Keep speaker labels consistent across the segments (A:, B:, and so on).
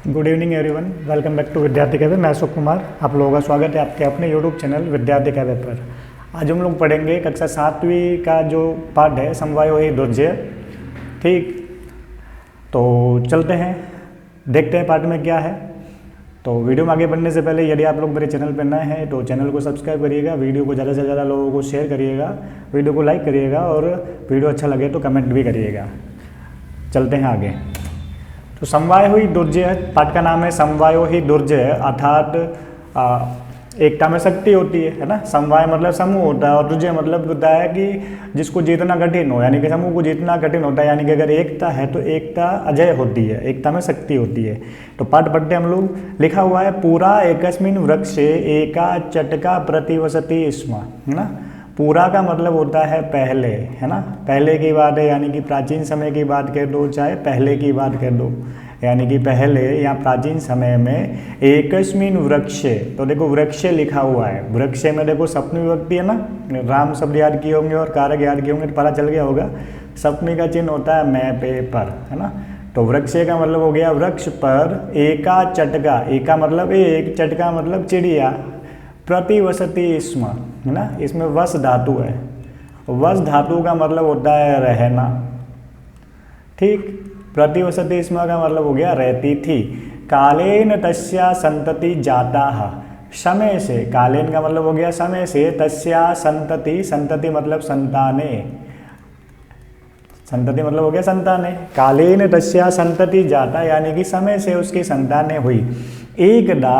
A: Good evening everyone, welcome back to Vidyarthi cafe. मैं अशोक कुमार, आप लोगों का स्वागत है आपके अपने यूट्यूब चैनल विद्यार्थी कैफे पर। आज हम लोग पढ़ेंगे कक्षा 7वीं का जो पाठ है समवायोही दुर्जय। ठीक, तो चलते हैं, देखते हैं पाठ में क्या है। तो वीडियो में आगे बढ़ने से पहले यदि आप लोग मेरे चैनल पर नए हैं तो चैनल को सब्सक्राइब करिएगा, वीडियो को ज़्यादा से ज़्यादा लोगों को शेयर करिएगा, वीडियो को लाइक करिएगा और वीडियो अच्छा लगे तो कमेंट भी करिएगा। चलते हैं आगे। तो समवायोही दुर्जय, पाठ का नाम है समवायोही दुर्जय, अर्थात एकता में शक्ति होती है ना। समवाय मतलब समूह होता है और दुर्जय मतलब होता है कि जिसको जीतना कठिन हो, यानी कि समूह को जीतना कठिन होता है। यानी कि अगर एकता है तो एकता अजय होती है, एकता में शक्ति होती है। तो पाठ पढ़ते हम लोग। लिखा हुआ है पूरा एकस्मिन् वृक्षे एका चटका प्रतिवसति स्म, है ना। पूरा का मतलब होता है पहले, है ना। पहले की बात है, यानी कि प्राचीन समय की बात कर दो चाहे पहले की बात कर दो, यानी कि पहले या प्राचीन समय में एकस्मिन् वृक्षे। तो देखो वृक्षे लिखा हुआ है, वृक्षे में देखो सप्तमी विभक्ति है ना। राम शब्द याद किए होंगे और कारक याद किए होंगे तो पता चल गया होगा। सप्तमी का चिन्ह होता है मैं पे पर, है ना। तो वृक्षे का मतलब हो गया वृक्ष पर, एका चटका, एका मतलब एक, चटका मतलब चिड़िया, प्रतिवसति स्म, है ना। इसमें वस धातु है, वस धातु का मतलब होता है रहना। ठीक, प्रतिवसति स्म का मतलब हो गया रहती थी। कालेन तस्या संतति जाताः, समय से, कालेन का मतलब हो गया समय से, तस्या संतति, संतति मतलब संताने, संतति मतलब हो गया संताने। कालेन तस्या संतति जाता, यानी कि समय से उसकी संतानें हुई। एकदा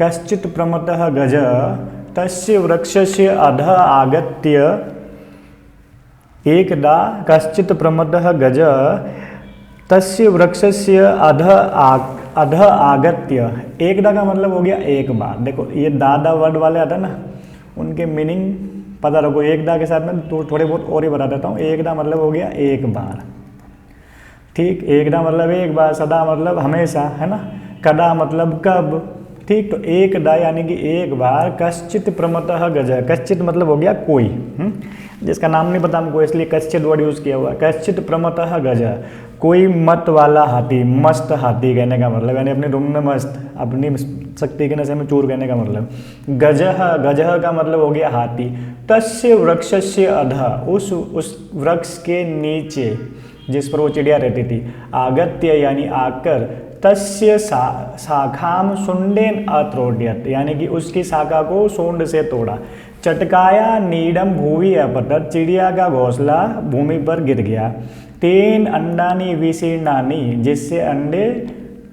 A: कश्चित् प्रमतः गज तस्य वृक्षस्य अधः आगत्य, एकदा कश्चित् प्रमतः गज तस्य वृक्षस्य अधः आगत्य। एकदा का मतलब हो गया एक बार। देखो ये दादा वर्ड वाले आता है ना, उनके मीनिंग पता रखो। एकदा के साथ में तो थोड़े बहुत और ही बता देता हूँ। एकदा मतलब हो गया एक बार। ठीक, एकदा मतलब एक बार, सदा मतलब हमेशा, है ना। कदा मतलब कब। ठीक, तो एकदा यानी कि एक बार, कश्चित् प्रमतः गज, कश्चित् मतलब हो गया कोई, जिसका नाम नहीं पता हमको इसलिए कश्चित् वर्ड यूज किया हुआ है। कश्चित् प्रमतः गज, कोई मत वाला हाथी, मस्त हाथी कहने का मतलब, यानी अपने रूम में मस्त, अपनी शक्ति के नशे में चूर कहने का मतलब। गजः, गजः का मतलब हो गया हाथी। तस्य वृक्षस्य अधः, उस वृक्ष के नीचे जिस पर वो चिड़िया रहती थी। आगत्य यानी आकर, तस्य शाखाम सुंडेन अत्रोड्यत, यानी कि उसकी शाखा को सूंड से तोड़ा। चटकाया नीडम भूवि अपतत, चिड़िया का घोंसला भूमि पर गिर गया। तेन अंडानी विशीर्णानी, जिससे अंडे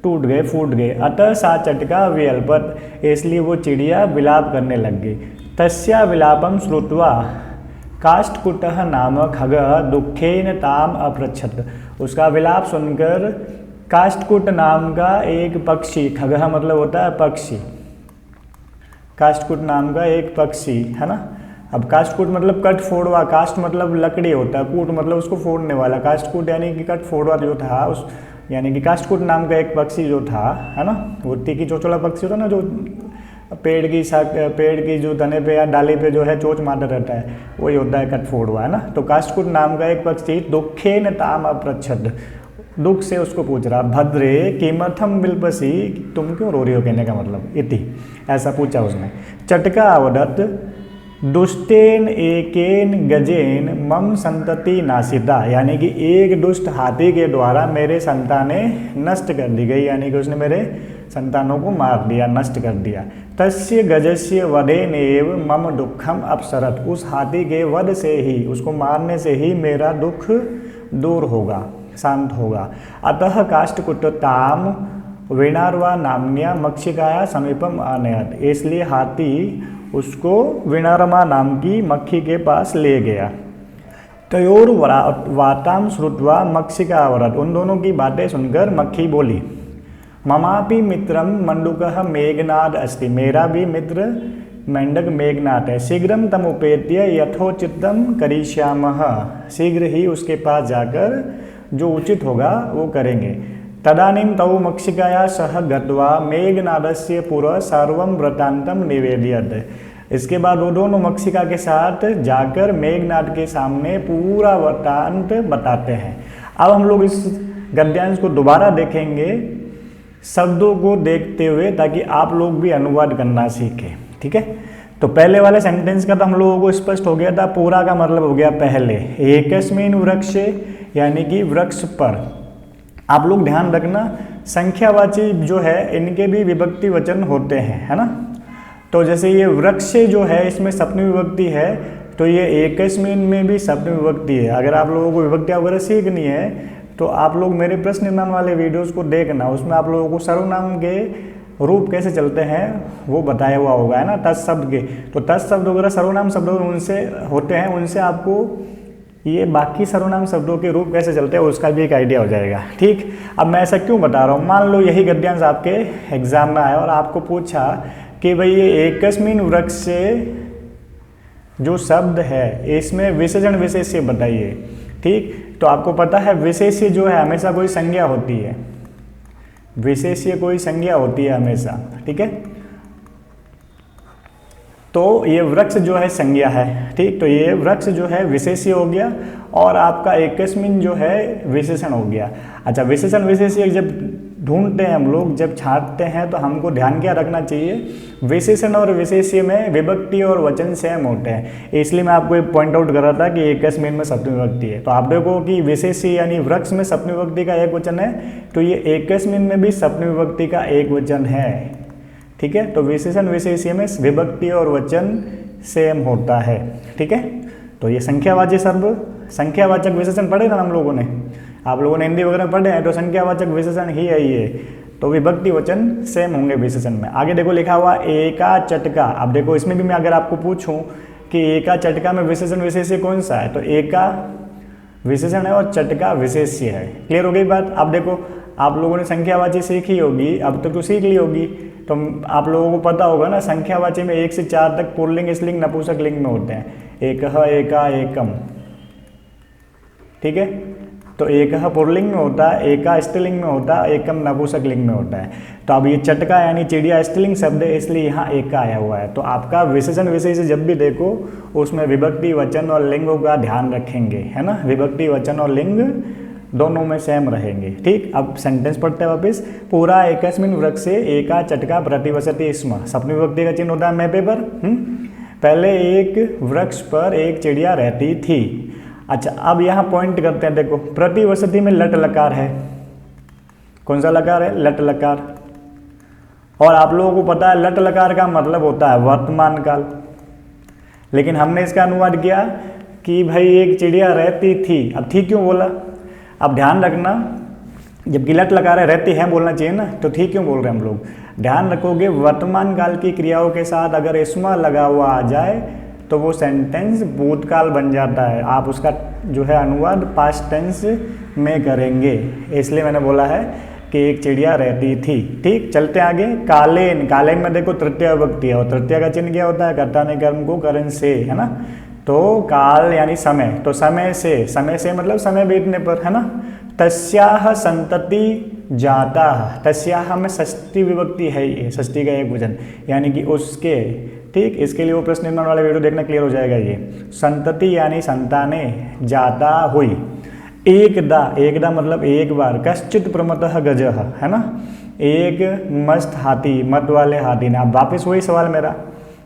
A: टूट गए, फूट गए। अतः सा चटका व्यल्पत, इसलिए वो चिड़िया विलाप करने लग गई। तस्या विलापम श्रुत्वा काष्ठकुटः नाम खगः दुखेन ताम अपृच्छत, उसका विलाप सुनकर काष्ठकुट नाम का एक पक्षी, खगः मतलब होता है पक्षी, काष्ठकुट नाम का एक पक्षी, है ना। अब काष्ठकुट मतलब कट फोड़वा, काष्ठ मतलब लकड़ी होता है, कूट मतलब उसको फोड़ने वाला। काष्ठकुट यानी कि कट फोड़वा जो था उस, यानी कि काष्ठकुट नाम का एक पक्षी जो था, है ना। वो तीखी चोचला पक्षी होता है ना, जो पेड़ की जो तने पे या डाली पे जो है चोच मारता रहता है, वही होता है कट फोड़वा, है ना। तो काष्ठकुट नाम का एक पक्षी दुखेन ताम अपृच्छत, दुख से उसको पूछ रहा, भद्रे किमर्थम बिलपसी, तुम क्यों रो रही हो कहने का मतलब, इति, ऐसा पूछा उसने। चटका अवदत दुष्टेन एकेन गजेन मम संतति नासिता, यानी कि एक दुष्ट हाथी के द्वारा मेरे संतानें नष्ट कर दी गई, यानी कि उसने मेरे संतानों को मार दिया, नष्ट कर दिया। तस्य गजस्य वधेनेव मम दुखम अपसरत, उस हाथी के वध से ही, उसको मारने से ही मेरा दुख दूर होगा, शांत होगा। अतः काष्ठकुटताम वीणार्वा नाम्या मक्षिकाया समीपम आनयत, इसलिए हाथी उसको वीणारमा नाम की मक्खी के पास ले गया। तयोर वाताम श्रुत्वा मक्षिकावरत, उन दोनों की बातें सुनकर मक्खी बोली। ममापि मित्रम मंडूकः मेघनाद अस्ति, मेरा भी मित्र मेंढक मेघनाथ है। शीघ्रम तम उपेत्य यथोचितम करिष्यामः, शीघ्र ही उसके पास जाकर जो उचित होगा वो करेंगे। तदानीं तौ मक्षिकाया सह गत्वा मेघनादस्य पुरः सर्वं वृत्तान्तं निवेदयत्, इसके बाद वो दोनों मक्षिका के साथ जाकर मेघनाद के सामने पूरा वृत्तांत बताते हैं। अब हम लोग इस गद्यांश को दोबारा देखेंगे शब्दों को देखते हुए, ताकि आप लोग भी अनुवाद करना सीखें। ठीक है, तो पहले वाले सेंटेंस का तो हम लोगों को स्पष्ट हो गया था, पूरा का मतलब हो गया पहले एकस्मिन वृक्षे, यानी कि वृक्ष पर। आप लोग ध्यान रखना, संख्यावाची जो है इनके भी विभक्ति वचन होते हैं, है ना। तो जैसे ये वृक्ष जो है इसमें सप्तमी विभक्ति है, तो ये एकस्मिन में भी सप्तमी विभक्ति है। अगर आप लोगों को विभक्तियां वगैरह सीखनी है तो आप लोग मेरे प्रश्न निर्माण वाले वीडियोस को देखना, उसमें आप लोगों को सर्वनाम के रूप कैसे चलते हैं वो बताया हुआ होगा, है ना। तत्शब्द के, तो तत्शब्द वगैरह सर्वनाम शब्द उनसे होते हैं, उनसे आपको ये बाकी सर्वनाम शब्दों के रूप कैसे चलते हैं उसका भी एक आइडिया हो जाएगा। ठीक, अब मैं ऐसा क्यों बता रहा हूँ, मान लो यही गद्यांश आपके एग्जाम में आया और आपको पूछा कि भाई ये एकस्मिन वृक्ष से जो शब्द है इसमें विशेषण विशेष्य बताइए। ठीक, तो आपको पता है विशेष्य जो है हमेशा कोई संज्ञा होती है, विशेष्य कोई संज्ञा होती है हमेशा। ठीक है, तो ये वृक्ष जो है संज्ञा है। ठीक, तो ये वृक्ष जो है विशेष्य हो गया और आपका एकस्मिन जो है विशेषण हो गया। अच्छा, विशेषण विशेष्य जब ढूंढते हैं हम लोग, जब छांटते हैं, तो हमको ध्यान क्या रखना चाहिए, विशेषण और विशेष्य में विभक्ति और वचन सेम होते हैं। इसलिए मैं आपको एक पॉइंट आउट कर रहा था कि एकस्मिन में सप्तमी विभक्ति है। तो आप देखो कि विशेष्य यानी वृक्ष में सप्तमी विभक्ति का एक वचन है, तो ये एकस्मिन में भी सप्तमी विभक्ति का एक वचन है। ठीक है, तो विशेषण विशेष्य में विभक्ति और वचन सेम होता है। ठीक है, तो ये संख्यावाची सर्व, संख्यावाचक विशेषण पढ़े ना हम लोगों ने, आप लोगों ने हिंदी वगैरह पढ़े हैं, तो संख्यावाचक विशेषण ही है ये, तो विभक्ति वचन सेम होंगे विशेषण में। आगे देखो लिखा हुआ एका चटका। अब देखो इसमें भी मैं अगर आपको पूछूं कि एका चटका में विशेषण विशेष्य कौन सा है, तो एका विशेषण है और चटका विशेष्य है। क्लियर हो गई बात। अब देखो आप लोगों ने संख्यावाची सीखी होगी, अब तक तो सीख ली होगी, तो आप लोगों को पता होगा ना संख्यावाची में 1 से 4 तक पुल्लिंग स्त्रीलिंग नपुंसक लिंग में होते हैं, एकह एका एकम। ठीक है, तो एकह पुल्लिंग में होता है, एका स्त्रीलिंग में होता है, एकम नपुंसक लिंग में होता है। तो अब ये चटका यानी चिड़िया स्त्रीलिंग शब्द है, इसलिए यहाँ एका आया हुआ है। तो आपका विशेषण विशेष्य जब भी देखो उसमें विभक्ति वचन और लिंगों का ध्यान रखेंगे, है ना। विभक्ति वचन और लिंग दोनों में सेम रहेंगे। ठीक, अब सेंटेंस पढ़ते हैं वापिस। पूरा एकस्मिन वृक्ष से एका चटका प्रतिवसति स्म, सप्तमी विभक्ति का चिन्ह होता है मैं पेपर। पहले एक वृक्ष पर एक चिड़िया रहती थी। अच्छा, अब यहाँ पॉइंट करते हैं, देखो प्रतिवसति में लट लकार है, कौन सा लकार है, लट लकार। और आप लोगों को पता है लट लकार का मतलब होता है वर्तमान काल, लेकिन हमने इसका अनुवाद किया कि भाई एक चिड़िया रहती थी। अब थी क्यों बोला, अब ध्यान रखना, जबकि लट लकार है रहती है बोलना चाहिए ना, तो थी क्यों बोल रहे हैं हम लोग। ध्यान रखोगे वर्तमान काल की क्रियाओं के साथ अगर इसमा लगा हुआ आ जाए तो वो सेंटेंस भूतकाल बन जाता है, आप उसका जो है अनुवाद पास्ट टेंस में करेंगे। इसलिए मैंने बोला है कि एक चिड़िया रहती थी। ठीक, चलते आगे। कालेन, कालेन में देखो तृतीय विभक्ति है और तृतीय का चिन्ह क्या होता है, कर्ता ने कर्म को करण से, है ना। तो काल यानी समय, तो समय से, समय से मतलब समय बीतने पर, है ना। तस्याह संतति जाता, तस्याह में षष्ठी विभक्ति है, ये षष्ठी का एक वचन यानी कि उसके। ठीक, इसके लिए वो प्रश्न निर्माण वाला वीडियो देखना, क्लियर हो जाएगा। ये संतति यानी संताने, जाता हुई। एकदा, एकदा मतलब एक बार। कश्चित प्रमतः गजः, है ना, एक मस्त हाथी, मत वाले हाथी ने। अब वापिस वही सवाल मेरा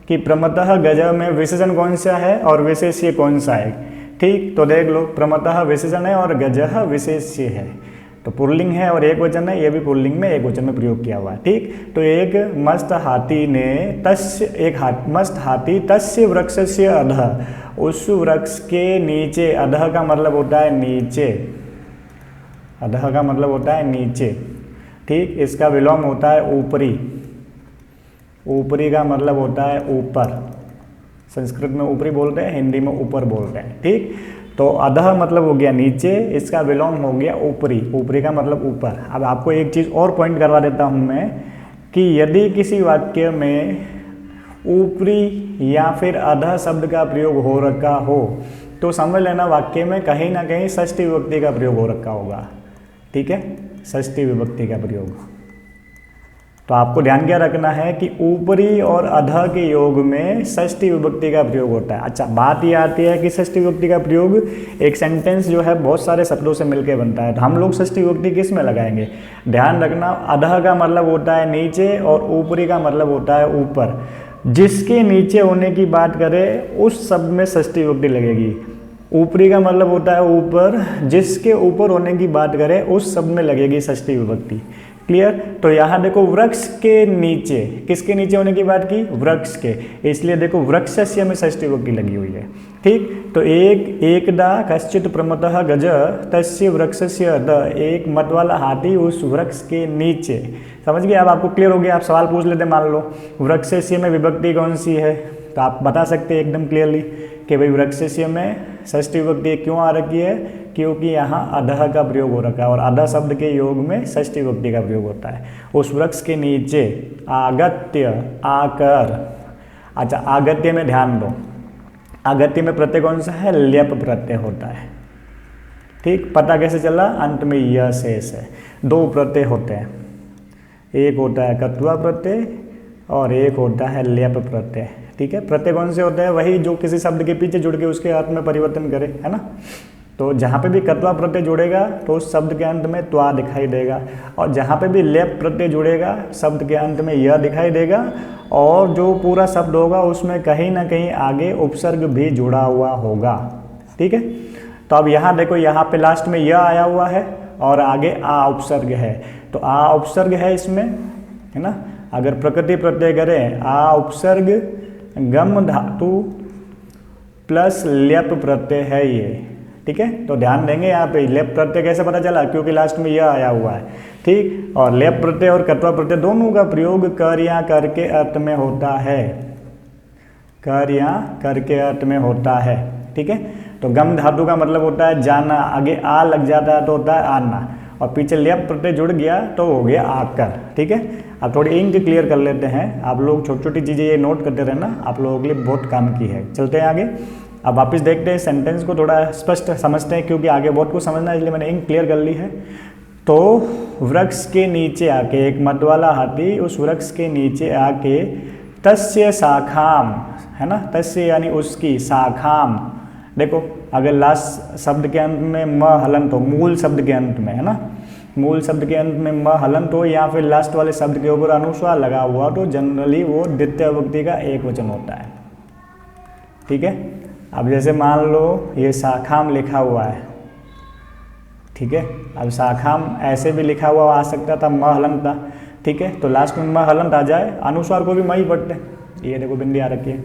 A: कि प्रमतः गजः में विशेषण कौन सा है और विशेष्य कौन सा है। ठीक, तो देख लो, प्रमतः विशेषण है और गजः विशेष्य है, तो पुल्लिंग है और एक वचन है, ये भी पुल्लिंग में एक वचन में प्रयोग किया हुआ है। ठीक, तो एक मस्त हाथी ने तस्य, एक मस्त हाथी तस्य वृक्षस्य अधः, उस वृक्ष के नीचे। अधः का मतलब होता है नीचे, अधः का मतलब होता है नीचे। ठीक, इसका विलोम होता है ऊपरी, ऊपरी का मतलब होता है ऊपर। संस्कृत में ऊपरी बोलते हैं, हिंदी में ऊपर बोलते हैं। ठीक, तो अधः मतलब हो गया नीचे, इसका विलोम हो गया ऊपरी, ऊपरी का मतलब ऊपर। अब आपको एक चीज़ और पॉइंट करवा देता हूँ मैं कि यदि किसी वाक्य में ऊपरी या फिर अधः शब्द का प्रयोग हो रखा हो तो समझ लेना वाक्य में कहीं ना कहीं षष्ठी विभक्ति का प्रयोग हो रखा होगा। ठीक है, षष्ठी विभक्ति का प्रयोग। तो आपको ध्यान क्या रखना है कि ऊपरी और अधः के योग में षष्ठी विभक्ति का प्रयोग होता है। अच्छा, बात ये आती है कि षष्ठी विभक्ति का प्रयोग एक सेंटेंस जो है बहुत सारे शब्दों से मिलकर बनता है, तो हम लोग षष्ठी विभक्ति किस में लगाएंगे? ध्यान रखना, अधः का मतलब होता है नीचे और ऊपरी का मतलब होता है ऊपर। जिसके नीचे होने की बात करें उस शब्द में षष्ठी विभक्ति लगेगी। ऊपरी का मतलब होता है ऊपर, जिसके ऊपर होने की बात करें उस शब्द में लगेगी षष्ठी विभक्ति। क्लियर? तो यहाँ देखो वृक्ष के नीचे, किसके नीचे होने की बात की? वृक्ष के, इसलिए देखो वृक्षस्य में षष्ठी विभक्ति लगी हुई है। ठीक, तो एकदा कश्चित प्रमतः गज तस्य वृक्षस्य द, एक मत वाला हाथी उस वृक्ष के नीचे। समझ गए? अब आपको क्लियर हो गया। आप सवाल पूछ लेते, मान लो वृक्षस्य में विभक्ति कौन सी है, तो आप बता सकते हैं एकदम क्लियरली कि भाई वृक्षस्य में षष्ठी विभक्ति क्यों आ रखी है? क्योंकि यहाँ अधः का प्रयोग हो रखा है और अधः शब्द के योग में षष्ठी विभक्ति का प्रयोग होता है। उस वृक्ष के नीचे, आगत्य, आकर। अच्छा, आगत्य में ध्यान दो, आगत्य में प्रत्यय कौन सा है? ल्यप प्रत्यय होता है। ठीक, पता कैसे चला? अंत में यह शेष है। दो प्रत्यय होते हैं, एक होता है कत्वा प्रत्यय और एक होता है ल्यप प्रत्यय। ठीक है, प्रत्यय कौन से होते हैं? वही जो किसी शब्द के पीछे जुड़ के उसके अर्थ में परिवर्तन करे, है ना। तो जहाँ पे भी कत्वा प्रत्यय जुड़ेगा तो उस शब्द के अंत में त्वा दिखाई देगा, और जहाँ पे भी लेप प्रत्यय जुड़ेगा शब्द के अंत में यह दिखाई देगा, और जो पूरा शब्द होगा उसमें कहीं ना कहीं आगे उपसर्ग भी जुड़ा हुआ होगा। ठीक है, तो अब यहाँ देखो, यहाँ पे लास्ट में यह आया हुआ है और आगे आ उपसर्ग है, तो आ उपसर्ग है इसमें, है ना। अगर प्रकृति प्रत्यय करें, आ उपसर्ग गम धातु प्लस ल्यप प्रत्यय है ये। ठीक है, तो ध्यान देंगे यहाँ पे लेप प्रत्यय कैसे पता चला? क्योंकि लास्ट में यह आया हुआ है। ठीक, और लेप प्रत्यय और कत्वा प्रत्यय दोनों का प्रयोग कर या कर के अर्थ में होता है, कर या कर के अर्थ में होता है। ठीक है, तो गम धातु का मतलब होता है जाना, आगे आ लग जाता है तो होता है आना, और पीछे लेप प्रत्यय जुड़ गया तो हो गया आकर। ठीक है, अब थोड़ी इंक क्लियर कर लेते हैं। आप लोग छोटी छोटी चीज़ें ये नोट करते रहना, आप लोगों के लिए बहुत काम की है। चलते हैं आगे। अब वापस देखते हैं, सेंटेंस को थोड़ा स्पष्ट समझते हैं क्योंकि आगे बहुत कुछ समझना है, इसलिए मैंने इंक क्लियर कर ली है। तो वृक्ष के नीचे आके, एक मत वाला हाथी उस वृक्ष के नीचे आके, तस्य शाखाम, है ना, तस्य यानी उसकी, शाखाम। देखो, अगर लास्ट शब्द के अंत में म हलंत हो, मूल शब्द के अंत में, है ना, मूल शब्द के अंत में म हलंत हो या फिर लास्ट वाले शब्द के ऊपर अनुस्वार लगा हुआ तो जनरली वो द्वितीय विभक्ति का एक वचन होता है। ठीक है, अब जैसे मान लो ये शाखाम लिखा हुआ है, ठीक है, अब शाखाम ऐसे भी लिखा हुआ आ सकता था, म हलंत था। ठीक है, तो लास्ट में म हलंत आ जाए, अनुस्वार को भी म ही पढ़ते, ये देखो बिंदी आ रखी है।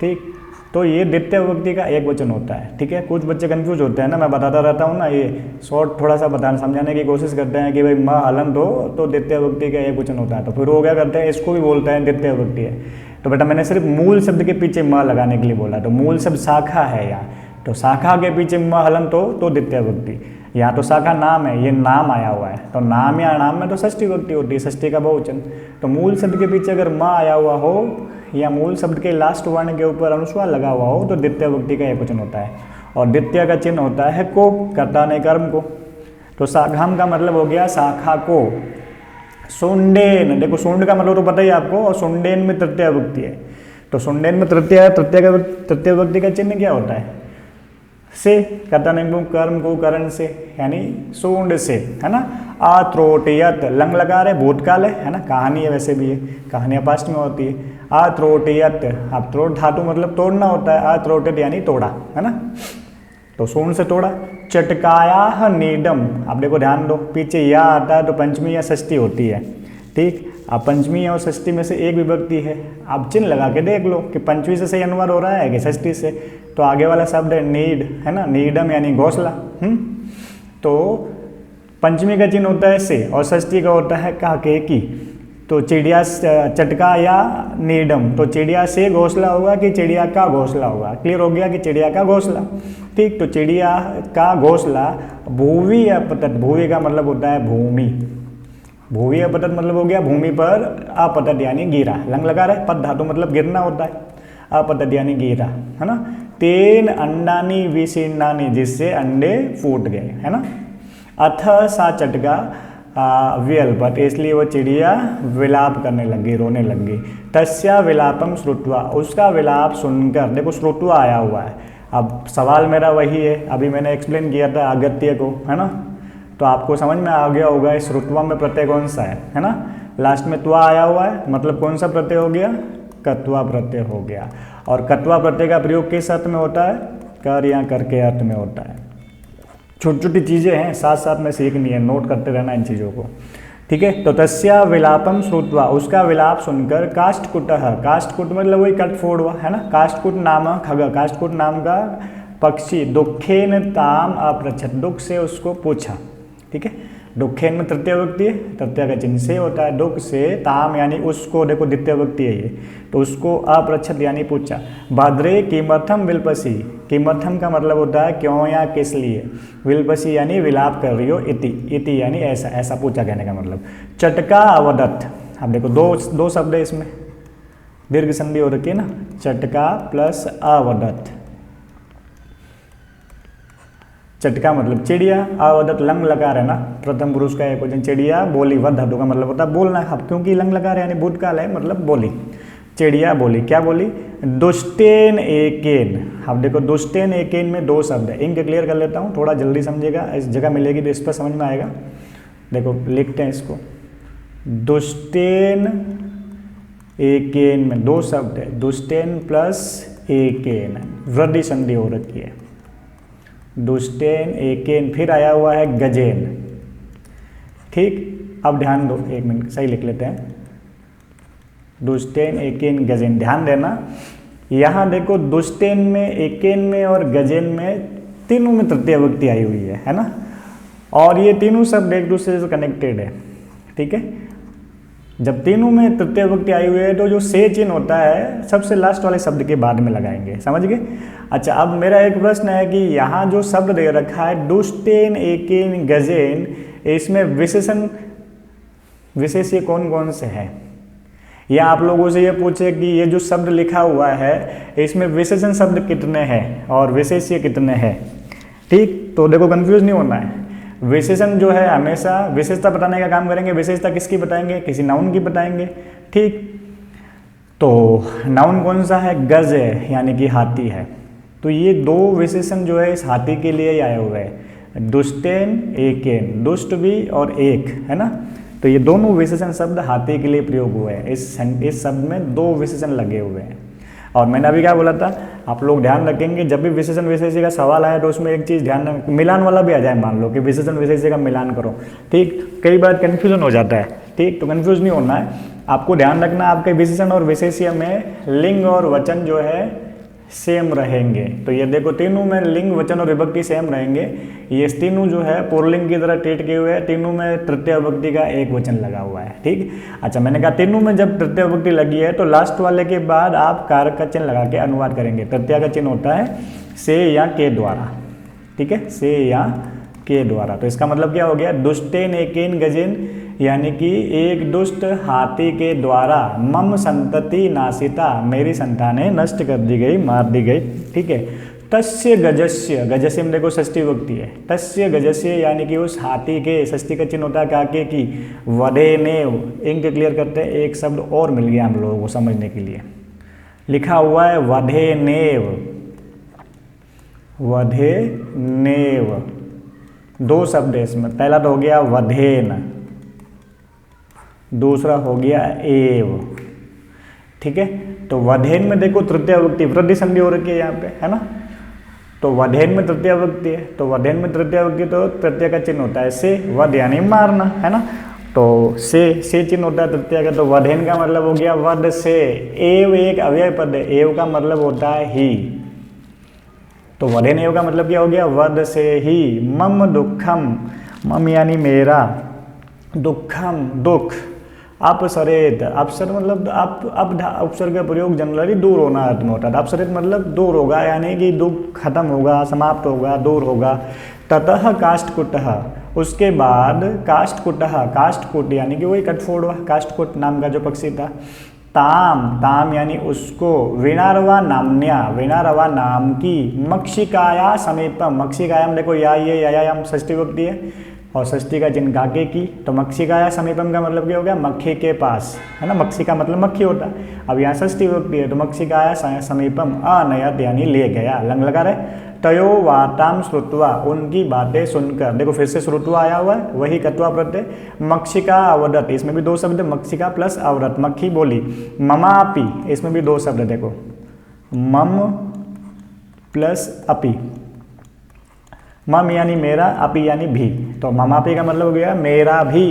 A: ठीक, तो ये द्वितीय विभक्ति का एक वचन होता है। ठीक है, कुछ बच्चे कंफ्यूज होते हैं ना, मैं बताता रहता हूँ ना, ये शॉर्ट थोड़ा सा बताने समझाने की कोशिश करते हैं कि भाई म हलंत हो तो द्वितीय विभक्ति का एक वचन होता है, तो फिर वो क्या करते हैं, इसको भी बोलते हैं द्वितीय विभक्ति है। तो बेटा मैंने सिर्फ मूल शब्द के पीछे म लगाने के लिए बोला, तो मूल शब्द शाखा है यहाँ, तो शाखा के पीछे म हलंत हो तो द्वितीय विभक्ति। यहाँ तो शाखा नाम है, ये नाम आया हुआ है, तो नाम या नाम में तो षष्ठी विभक्ति होती है, षष्ठी का बहुवचन। तो मूल शब्द के पीछे अगर म आया हुआ हो या मूल शब्द के लास्ट वर्ण के ऊपर अनुस्वार लगा हुआ हो तो द्वितीय विभक्ति का एक वचन होता है, और द्वितीय का चिन्ह होता है को, कर्ता ने कर्म को। तो शाखाम का मतलब हो गया शाखा को। सुंडेन, देखो सुंड का मतलब तो पता ही आपको, और सुंडेन में तृतीय विभक्ति है, तो सुंडेन में तृतीय विभक्ति का चिन्ह क्या होता है? से, कर्ता ने कर्म को करण से, यानी सूंड से, है ना। आत्रोटयत, लंग लगा रहे, भूतकाल है ना, कहानी है, वैसे भी है, कहानियाँ पास्ट में होती है। आत्रोटयत, अब त्रोट धातु मतलब तोड़ना होता है, आत्रोटयत यानी तोड़ा, है ना, तो सूंड से तोड़ा। चटकाया नीडम, अब देखो ध्यान दो, पीछे या आता है तो पंचमी या षष्ठी होती है। ठीक, अब पंचमी और षष्ठी में से एक विभक्ति है, आप चिन्ह लगा के देख लो कि पंचमी से सही अनुवाद हो रहा है कि षष्ठी से, तो आगे वाला शब्द है नीड, है ना, नीडम यानी घोंसला। तो पंचमी का चिन्ह होता है से और षष्ठी का होता है काके की, तो चिड़िया चटका या नीडम, तो चिड़िया से घोंसला होगा कि चिड़िया का घोंसला होगा? क्लियर हो गया कि चिड़िया का घोंसला। ठीक, तो चिड़िया का घोंसला भूवि अपतट, भूवि का मतलब होता है भूमि, भूवि अपतट मतलब हो गया भूमि पर, अपतट यानी गिरा, लंग लगा रहे, पद धातु मतलब गिरना होता है, अपतट यानी गिरा, है ना। तेन अंडानी विशीर्णानी, जिससे अंडे फूट गए, है ना। अथ सा चटका व्यल्पत, इसलिए वो चिड़िया विलाप करने लग गई, रोने लग गई। तस्या विलापम श्रुत्वा, उसका विलाप सुनकर, देखो श्रुत्वा आया हुआ है, अब सवाल मेरा वही है, अभी मैंने एक्सप्लेन किया था अगत्य को, है ना, तो आपको समझ में आ गया होगा इस श्रुत्वा में प्रत्यय कौन सा है ना, लास्ट में त्वा आया हुआ है, मतलब कौन सा प्रत्यय हो गया, कत्वा प्रत्यय हो गया। और कत्वा प्रत्यय का प्रयोग किस अर्थ में होता है, कर या कर के अर्थ में होता है। छोटी छोटी चीज़ें हैं, साथ साथ में सीखनी है, नोट करते रहना इन चीज़ों को, ठीक है। तो तस्या विलापम श्रुत्वा, उसका विलाप सुनकर काष्ठकुटः, काष्ठकुट मतलब वही कटफोड़ हुआ है ना, काष्ठकुट नाम खग, काष्ठकुट नाम का पक्षी दुखेन ताम अपृच्छत, दुख से उसको पूछा, ठीक है। दुखेन में तृतीय व्यक्ति है, तृतीय का चिन्ह से होता है, दुख से, ताम यानी उसको, देखो द्वितीय व्यक्ति है ये, तो उसको अपृच्छत यानी पूछा। भद्रे किमर्थम विलपसी, किमर्थम का मतलब होता है क्यों या किस लिए, विलपसी यानी विलाप कर रही हो, इति, इति यानी ऐसा, ऐसा पूछा कहने का मतलब। चटका अवदत्त, अब देखो दो शब्द है इसमें, दीर्घ संधि हो रखी है ना, चटका प्लस अवदत्त, चटका मतलब चिड़िया, अवदत्त लंग लकार है ना, प्रथम पुरुष का एक वचन, चिड़िया बोली, वध धातु का मतलब होता है बोलना, अब क्योंकि लंग लकार यानी भूतकाल है, मतलब बोली, चिड़िया बोली, क्या बोली, दुष्टेन एकेन। अब देखो दुष्टेन एकेन में दो शब्द है, इनके क्लियर कर लेता हूँ, थोड़ा जल्दी समझेगा, इस जगह मिलेगी तो इस पर समझ में आएगा। देखो लिखते हैं इसको, दुष्टेन एकेन में दो शब्द है, दुष्टेन प्लस एकेन, वृद्धि संधि हो रखी है, दुष्टेन एकेन, फिर आया हुआ है गजेन, ठीक। अब ध्यान दो, एक मिनट सही लिख लेते हैं, दुष्टेन एकेन गजेन, ध्यान देना, यहाँ देखो दुष्टेन में, एकेन में और गजेन में, तीनों में तृतीय विभक्ति आई हुई है ना, और ये तीनों शब्द एक दूसरे से कनेक्टेड है, ठीक है। जब तीनों में तृतीय विभक्ति आई हुई है तो जो से चिन्ह होता है सबसे लास्ट वाले शब्द के बाद में लगाएंगे, समझ गए। अच्छा, अब मेरा एक प्रश्न है कि यहाँ जो शब्द दे रखा है दुष्टेन एकेन गजेन, इसमें विशेषण विशेष्य कौन कौन से हैं, या आप लोगों से ये पूछे कि ये जो शब्द लिखा हुआ है इसमें विशेषण शब्द कितने हैं और विशेष्य कितने हैं, ठीक। तो देखो कंफ्यूज नहीं होना है, विशेषण जो है हमेशा विशेषता बताने का काम करेंगे, विशेषता किसकी बताएंगे, किसी नाउन की बताएंगे, ठीक। तो नाउन कौन सा है, गज है, यानी कि हाथी है, तो ये दो विशेषण जो है इस हाथी के लिए ही आए हुए हैं, दुष्टेन एकेन, दुष्ट भी और एक, है ना, तो ये दोनों विशेषण शब्द हाथी के लिए प्रयोग हुए हैं, इस शब्द में दो विशेषण लगे हुए हैं। और मैंने अभी क्या बोला था, आप लोग ध्यान रखेंगे जब भी विशेषण विशेष्य का सवाल आए तो उसमें एक चीज़ ध्यान रखें, मिलान वाला भी आ जाए, मान लो कि विशेषण विशेष्य का मिलान करो, ठीक। कई बार कन्फ्यूजन हो जाता है, ठीक, तो कन्फ्यूज नहीं होना है, आपको ध्यान रखना आपके विशेषण और विशेष्य में लिंग और वचन जो है सेम रहेंगे। तो ये देखो तीनों में लिंग वचन और विभक्ति सेम रहेंगे, ये तीनों जो है पुल्लिंग की तरह ट्रीट किए हुए हैं, तीनों में तृतीय विभक्ति का एक वचन लगा हुआ है, ठीक। अच्छा, मैंने कहा तीनों में जब तृतीय विभक्ति लगी है तो लास्ट वाले के बाद आप कारक का चिन्ह लगा के अनुवाद करेंगे, तृतीय का चिन्ह होता है से या के द्वारा, ठीक है, से या के द्वारा। तो इसका मतलब क्या हो गया, दुष्टेन एकेन गजेन, यानी कि एक दुष्ट हाथी के द्वारा मम संतति नासिता, मेरी संतानें नष्ट कर दी गई, मार दी गई, ठीक है। तस्य गजस्य, गजस्य में देखो षष्ठी विभक्ति है, तस्य गजस्य यानी कि उस हाथी के, षष्ठी का चिन्ह होता है काके की, वधेनेव, इनके क्लियर करते हैं, एक शब्द और मिल गया हम लोगों को समझने के लिए, लिखा हुआ है वधेनेव, वधेनेव, दो शब्द है इसमें, पहला तो हो गया वधेन, दूसरा हो गया एव, ठीक है। तो वधेन में देखो तृतीय विभक्ति, वृद्धि संधि हो रखी है यहाँ पे, है ना, तो वधेन में तृतीय विभक्ति है, तो वधेन में तृतीय विभक्ति तो तृतीय का चिन्ह होता है से, वध यानी मारना, है ना, तो से चिन्ह होता है तृतीय का, तो वधेन का मतलब हो गया वध से, एव एक अव्यय पद है, एव का मतलब होता है ही, तो वधेन एव का मतलब क्या हो गया, वध से ही, मम दुखम, मम यानी मेरा, दुखम दुख, अपसरेत, अपसर मतलब उपसर्ग का प्रयोग जनरली दूर होना अर्थ में होता है, अपसरेत मतलब दूर होगा, यानी कि दुख खत्म होगा, समाप्त होगा, दूर होगा। ततः काष्ठकुटः, उसके बाद काष्ठकुटः, काष्ठकुट यानी कि वही कटफोड़वा, काष्ठकुट नाम का जो पक्षी था, ताम, ताम यानी उसको, वीणारवा नाम्या, वीणारवा नाम की, मक्षिकाया समीपम, मक्षिकायाम देखो या ये यायाम षष्ठी विभक्ति है, और षष्ठी का चिन्ह गागे की, तो मक्षिकाया समीपम का मतलब क्या हो गया, मक्खी के पास, है ना, मक्षी का मतलब मक्खी होता है। अब यहाँ षष्ठी विभक्ति है तो मक्षिकाया समीपम अनयत यानी ले गया, लंग लगा रहे। तयो वार्ताम श्रुत्वा, उनकी बातें सुनकर, देखो फिर से श्रुत्वा आया हुआ है, वही कत्वा प्रत्यय। मक्षिका अवदत, इसमें भी दो शब्द, मक्षिका प्लस अवदत, मक्खी बोली। ममापि, इसमें भी दो शब्द देखो, मम प्लस अपि, मम यानी मेरा, अपि यानी भी, तो ममापि का मतलब हो गया मेरा भी।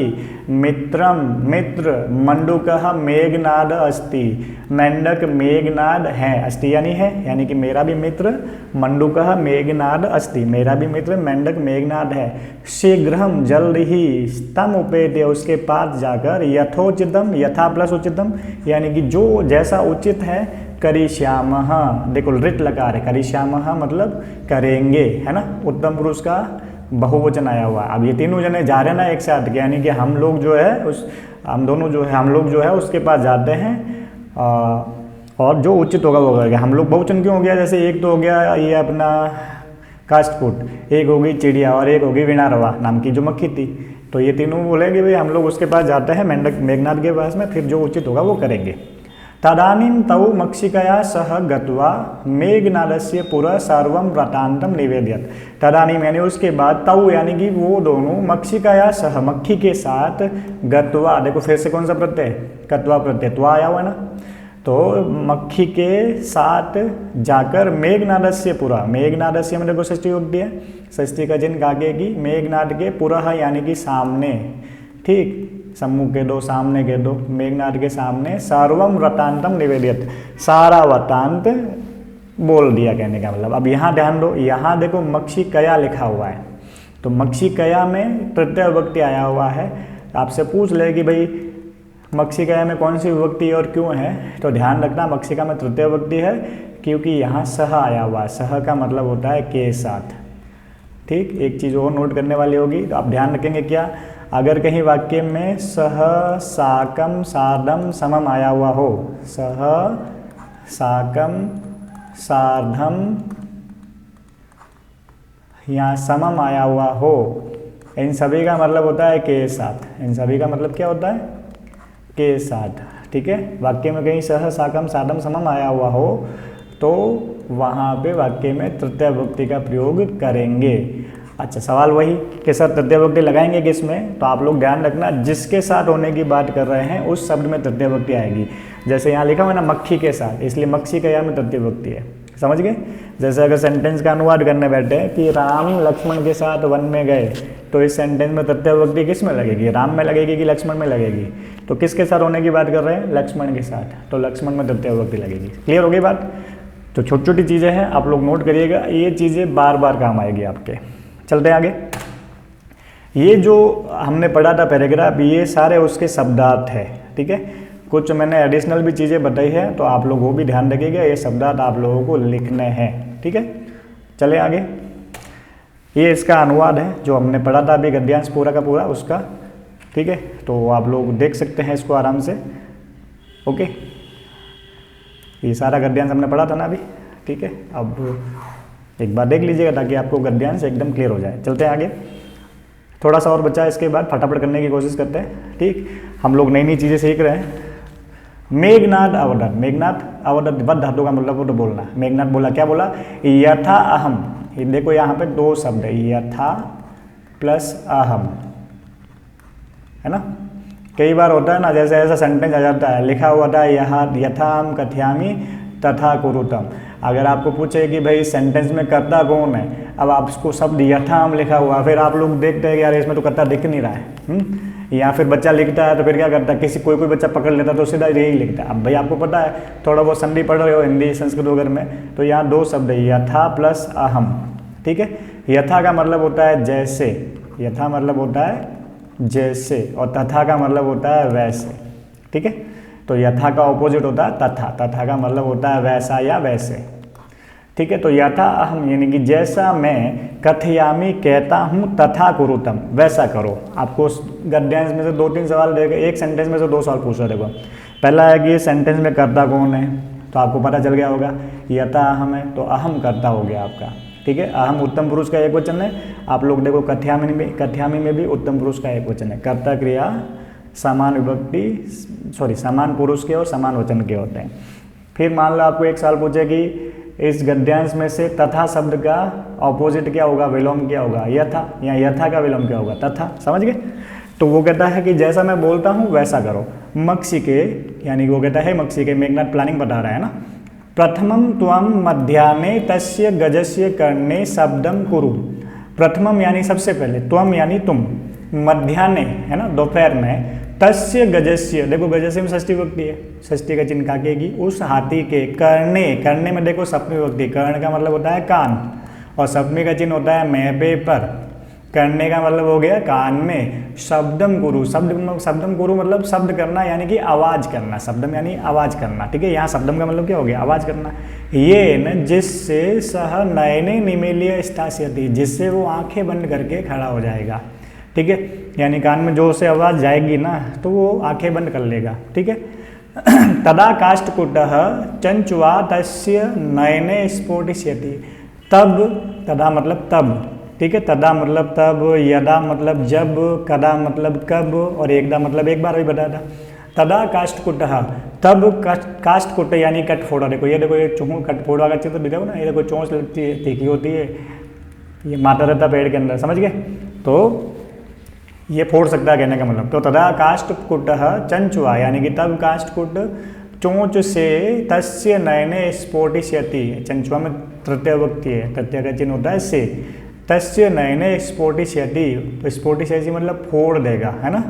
A: मित्रम, मित्र, मंडूकः मेघनाद अस्ति, मेंढक मेघनाद है, अस्ति यानी है, यानी कि मेरा भी मित्र, मंडूकः मेघनाद अस्ति, मेरा भी मित्र मेंढक मेघनाद है। शीघ्रम, जल्द ही, स्तम उपेत्य, उसके पास जाकर, यथोचितम, यथा प्लस उचितम यानी कि जो जैसा उचित है, करिष्यामः, देखो रिट लगा रहे, करिष्यामः मतलब करेंगे, है ना, उत्तम पुरुष का बहुवचन आया हुआ। अब ये तीनों जने जा रहे हैं ना एक साथ, यानी कि हम लोग जो है उस, हम दोनों जो है, हम लोग जो है उसके पास जाते हैं और जो उचित होगा वो करेगा। हम लोग बहुवचन क्यों हो गया, जैसे एक तो हो गया ये अपना काष्ठकूट, एक हो गई चिड़िया और एक हो गई वीणारवा नाम की जो मक्खी थी, तो ये तीनों बोलेंगे भाई हम लोग उसके पास जाते हैं मेंढक मेघनाद के पास में, फिर जो उचित होगा वो करेंगे। तदानीं तौ मक्षिकया सह गत्वा मेघनादस्य पुरः सर्वं वृत्तान्तं निवेदयत्। तदानीं यानी उसके बाद, तौ यानी कि वो दोनों, मक्षिकया सह मक्खी के साथ, गत्वा, देखो फिर से कौन सा प्रत्यय, कत्वा प्रत्यय, तो आया हुआ ना, तो मक्खी के साथ जाकर मेघनादस्य पुरः, मेघनादस्य में देखो षष्ठी विभक्ति है, षष्ठी का चिन्ह गागे की, मेघनाद के पुरः यानी कि सामने, ठीक, सम्मुख के दो, सामने के दो, मेघनाद के सामने, सर्वम वृत्तांतम निवेदित, सारा वृत्तांत बोल दिया, कहने का मतलब। अब यहाँ ध्यान दो, यहाँ देखो मक्षिकया लिखा हुआ है, तो मक्षिकया में तृतीय विभक्ति आया हुआ है। आपसे पूछ ले कि भाई मक्षिकया में कौन सी विभक्ति और क्यों है, तो ध्यान रखना मक्षिका में तृतीय विभक्ति है क्योंकि यहाँ सह आया हुआ है, सह का मतलब होता है के साथ, ठीक। एक चीज़ और नोट करने वाली होगी, तो आप ध्यान रखेंगे क्या, अगर कहीं वाक्य में सह साकम सार्धम समम आया हुआ हो, सह साकम सार्धम या समम आया हुआ हो, इन सभी का मतलब होता है के साथ, इन सभी का मतलब क्या होता है, के साथ, ठीक है। वाक्य में कहीं सह साकम सार्धम समम आया हुआ हो तो वहाँ पे वाक्य में तृतीय विभक्ति का प्रयोग करेंगे। अच्छा, सवाल वही कि सर तृतीय विभक्ति लगाएंगे किस में, तो आप लोग ध्यान रखना जिसके साथ होने की बात कर रहे हैं उस शब्द में तृतीय विभक्ति आएगी। जैसे यहाँ लिखा हुआ है ना मक्खी के साथ, इसलिए मक्षिकया में तृतीय विभक्ति है, समझ गए। जैसे अगर सेंटेंस का अनुवाद करने बैठे कि राम लक्ष्मण के साथ वन में गए, तो इस सेंटेंस में तृतीय विभक्ति किस में लगेगी, राम में लगेगी कि लक्ष्मण में लगेगी, तो किसके साथ होने की बात कर रहे हैं, लक्ष्मण के साथ, तो लक्ष्मण में तृतीय विभक्ति लगेगी। क्लियर हो गई बात। तो छोटी छोटी चीज़ें हैं, आप लोग नोट करिएगा, ये चीज़ें बार बार काम आएगी आपके। चलते हैं आगे। ये जो हमने पढ़ा था पैराग्राफ, ये सारे उसके शब्दार्थ है, ठीक है। कुछ मैंने एडिशनल भी चीज़ें बताई है, तो आप लोग वो भी ध्यान रखिएगा, ये शब्दार्थ आप लोगों को लिखने हैं, ठीक है। चले आगे। ये इसका अनुवाद है जो हमने पढ़ा था अभी गद्यांश पूरा का पूरा उसका, ठीक है। तो आप लोग देख सकते हैं इसको आराम से, ओके। ये सारा गद्यांश हमने पढ़ा था ना अभी, ठीक है। अब एक बार देख लीजिएगा ताकि आपको गद्यांश एकदम क्लियर हो जाए। चलते हैं आगे, थोड़ा सा और बचा है, इसके बाद फटाफट करने की कोशिश करते हैं, ठीक। हम लोग नई नई चीज़ें सीख रहे हैं। मेघनाद अवदत, मेघनाद अवदत बद धातु का मतलब वो तो बोलना। मेघनाद बोला, क्या बोला, यथा अहम, ये देखो यहाँ पे दो शब्द है, यथा प्लस अहम, है ना। कई बार होता है ना, जैसे ऐसा सेंटेंस आ जाता है, लिखा हुआ था यहाँ यथाम कथयामी तथा कुरुतम। अगर आपको पूछे कि भाई सेंटेंस में कर्ता कौन है, अब आपको शब्द यथाम लिखा हुआ, फिर आप लोग देखते हैं कि यार इसमें तो कर्ता दिख नहीं रहा है, या फिर बच्चा लिखता है तो फिर क्या करता है, किसी कोई बच्चा पकड़ लेता है तो सीधा यही लिखता है। अब भाई आपको पता है, थोड़ा बहुत संधि पढ़ रहे हो हिंदी संस्कृत वगैरह में, तो यहाँ दो शब्द है, यथा प्लस अहम, ठीक है। यथा का मतलब होता है जैसे, यथा मतलब होता है जैसे, और तथा का मतलब होता है वैसे, ठीक है। तो यथा का ऑपोजिट होता है तथा, तथा का मतलब होता है वैसा या वैसे, ठीक है। तो यथा अहम यानी कि जैसा मैं, कथयामी कहता हूँ, तथा कुरुतम वैसा करो। आपको गद्यांश में से 2-3 सवाल देगा, एक सेंटेंस में से 2 सवाल पूछ रहे, देखो। पहला है कि सेंटेंस में कर्ता कौन है, तो आपको पता चल गया होगा, यथा अहम है तो अहम कर्ता हो गया आपका। ठीक है। अहम उत्तम पुरुष का एक वचन है। आप लोग देखो कथ्यामी में भी उत्तम पुरुष का एक वचन है। कर्ता क्रिया समान विभक्ति समान पुरुष के और समान वचन के होते हैं। फिर मान लो आपको एक सवाल पूछे कि इस गद्यांश में से तथा शब्द का ऑपोजिट क्या होगा, विलोम क्या होगा, यथा, या यथा का विलोम क्या होगा, तथा। समझ गए? तो वो कहता है कि जैसा मैं बोलता हूँ वैसा करो। मक्षिके यानी वो कहता है मक्षिके, मेघनाथ प्लानिंग बता रहा है ना। प्रथमम त्वम मध्याह्ने तस्य गजस्य कर्णे शब्दम कुरु। प्रथमम यानी सबसे पहले, त्वम यानी तुम, मध्याह्ने है ना दोपहर में, तस्य गजस्य, देखो गजस्य में षष्ठी विभक्ति है, षष्ठी का चिन्ह काकेगी, उस हाथी के, कर्णे, कर्णे में देखो सप्तमी विभक्ति, कर्ण का मतलब होता है कान और सप्तमी का चिन्ह होता है मैपे पर, करने का मतलब हो गया कान में, शब्दम गुरु, शब्दम गुरु मतलब शब्द करना यानी कि आवाज करना, शब्दम यानी आवाज करना, ठीक है। यहाँ शब्दम का मतलब क्या हो गया, आवाज करना। ये न जिससे सह नयने निमीलिय स्थास्यति, जिससे वो आंखें बंद करके खड़ा हो जाएगा, ठीक है। यानी कान में जोर से आवाज जाएगी ना तो वो आंखें बंद कर लेगा, ठीक है। तदा काष्ठकुटः चंचुआ तस्य नयने स्फोटिष्यति, तब, तदा मतलब तब, ठीक है। तदा मतलब तब, यदा मतलब जब, कदा मतलब कब, और एकदा मतलब एक बार भी बताया था। तदा काष्ठकुटः, तब काष्ठकुट यानी कटफोड़ा, देखो ये देखो ये कटफोड़ा का चित्र दिखाओ ना, ये देखो चोंच लगती है, तीखी होती है, ये माता रहता पेड़ के अंदर, समझ गए। तो ये फोड़ सकता है कहने का मतलब। तो तदा काष्ठकुटः चंचुआ यानी कि तब काष्ठकुट चोंच से तस्य नयने स्फोटिष्यति, चंचुआ में तृतीय विभक्ति है, तृतीय का चिन्ह होता है से, तस्य नयने स्फोटिष्यति, तो स्फोटिष्यति मतलब फोड़ देगा, है ना,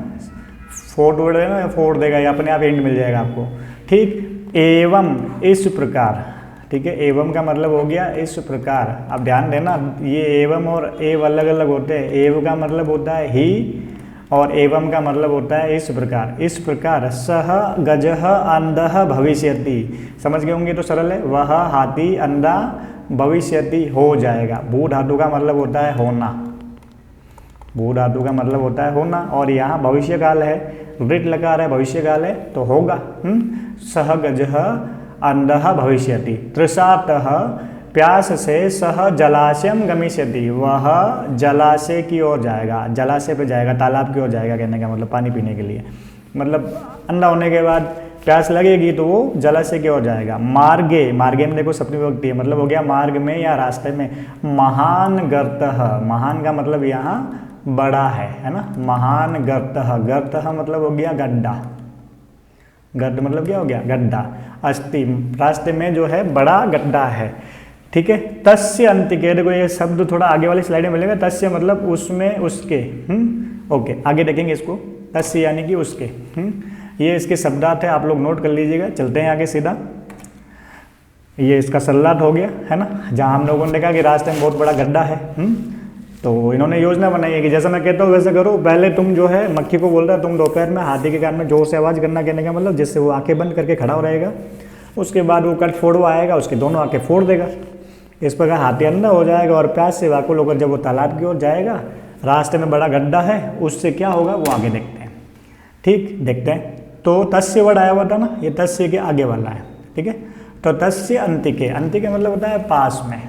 A: फोड़ देगा या फोड़ देगा, या अपने आप एंड मिल जाएगा आपको, ठीक। एवं इस प्रकार, ठीक है, एवं का मतलब हो गया इस प्रकार। अब ध्यान देना ये एवं और एव अलग अलग होते हैं। एव का मतलब होता है ही और एवं का मतलब होता है इस प्रकार। इस प्रकार सह गजः अंधः भविष्यति, समझ गए होंगे तो सरल है। वह हाथी अंधा भविष्यति हो जाएगा। भू धातु का मतलब होता है होना, भू धातु का मतलब होता है होना, और यहाँ भविष्य काल है, वृट लकार है, भविष्य काल है तो होगा। सह गजः अंधः भविष्यति। तृषातः, प्यास से, सह जलाशयम गमिष्यति, वह जलाशय की ओर जाएगा, जलाशय पे जाएगा, तालाब की ओर जाएगा, कहने का मतलब पानी पीने के लिए, मतलब अंधा होने के बाद प्यास लगेगी तो वो जलाशय की ओर जाएगा। मार्गे, मार्गे में देखो सप्तमी विभक्ति है, मतलब हो गया मार्ग में या रास्ते में। महान गर्तः, महान का मतलब यहाँ बड़ा है ना, महान गर्तः, गर्तः मतलब हो गया गड्ढा, गड्ढ मतलब क्या हो गया, गड्ढा। अस्ति, रास्ते में जो है बड़ा गड्ढा है, ठीक है। तस्य अंतिके, देखो ये शब्द थोड़ा आगे वाली स्लाइड में मिलेगा, तस्य मतलब उसमें, उसके, ओके, आगे देखेंगे इसको। तस्य यानी कि उसके, ये इसके शब्दार्थ है, आप लोग नोट कर लीजिएगा। चलते हैं आगे सीधा, ये इसका सल्लात हो गया, है ना, जहाँ हम लोगों ने देखा कि रास्ते में बहुत बड़ा गड्ढा है। तो इन्होंने योजना बनाई है कि जैसा मैं कहता हूँ वैसे करो। पहले तुम जो है मक्खी को बोल रहा है तुम दोपहर में हाथी के कान में जोर से आवाज़ करना, कहने का मतलब जिससे वो आंखें बंद करके खड़ा हो रहेगा। उसके बाद वो कटफोड़वा आएगा, उसकी दोनों आंखें फोड़ देगा। इस प्रकार हाथी अंधा हो जाएगा और प्यास से व्याकुल होकर जब वो तालाब की ओर जाएगा, रास्ते में बड़ा गड्ढा है, उससे क्या होगा वो आगे देखते हैं, ठीक, देखते हैं। तो तस्य वर्ड आया हुआ था ना, ये तस्य के आगे वाला है, ठीक है। तो तस्य अंतिके, अंतिके मतलब होता है पास में,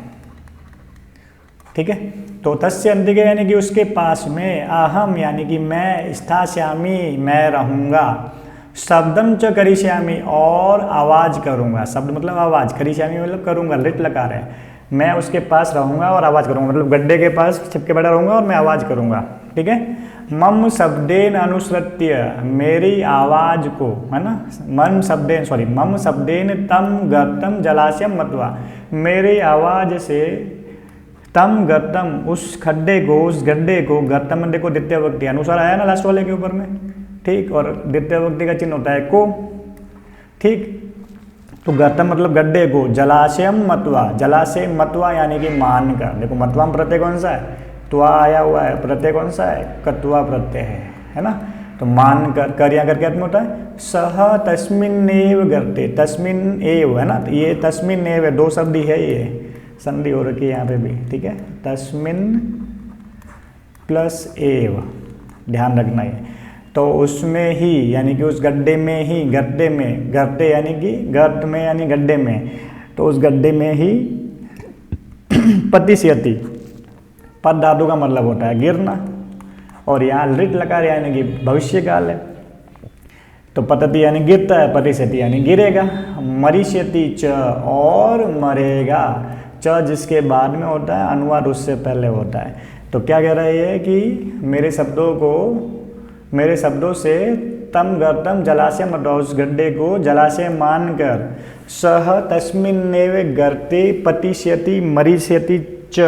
A: ठीक है। तो तस्य अंतिके यानी कि उसके पास में। अहम यानी कि मैं, स्थास्यामि मैं रहूँगा, शब्दम च करिष्यामि और आवाज़ करूँगा, शब्द मतलब आवाज़, करिष्यामि मतलब करूँगा, लिट लकार है, मैं उसके पास रहूँगा और आवाज़ करूँगा, मतलब गड्ढे के पास छिपके बैठा रहूँगा और मैं आवाज़ करूँगा, ठीक है। मम शब्देन अनुसृत्य, मेरी आवाज़ को, है ना, मम शब्देन तम गर्तम जलाशयम मत्वा, मेरी आवाज़ से तम गर्तम, उस खड्डे को, उस गड्ढे को, गर्तम देखो द्वितीय विभक्ति अनुसार आया ना लास्ट वाले के ऊपर में, ठीक, और द्वितीय विभक्ति का चिन्ह होता है को, ठीक। तो गर्तम मतलब गड्ढे को, जलाशयम मत्वा, जलाशय मतवा यानी कि मान का, देखो मतवा में प्रत्यय कौन सा है, त्वा आया हुआ है, प्रत्यय कौन सा है, कत्वा प्रत्यय है ना। तो मान कर यहाँ करके अर्थ में होता है सह तस्मिन्नेव गर्ते, तस्मिन एव है ना, ये तस्मिन एव है, दो शब्द ही है, ये संधि हो रखी है यहाँ पे भी, ठीक है। तस्मिन प्लस एव, ध्यान रखना है। तो उसमें ही यानी कि उस गड्ढे में ही, गड्ढे में, गर्ते यानी कि गर्त में यानी गड्ढे में, तो उस गड्ढे में ही पतिष्यति, पद धातु का मतलब होता है गिरना, और यहाँ लिट लकार यानी कि भविष्य काल है, तो पतति यानी गिरता है, पतिष्यति यानी गिरेगा। मरिष्यति च, और मरेगा, च जिसके बाद में होता है, अनुवाद उससे पहले होता है। तो क्या कह रहा है ये कि मेरे शब्दों से तम गर्तम जलाशय, मतलब उस गड्ढे को जलाशय मानकर, सह तस्मिन्नेव गर्ते पतिष्यति मरिष्यति च,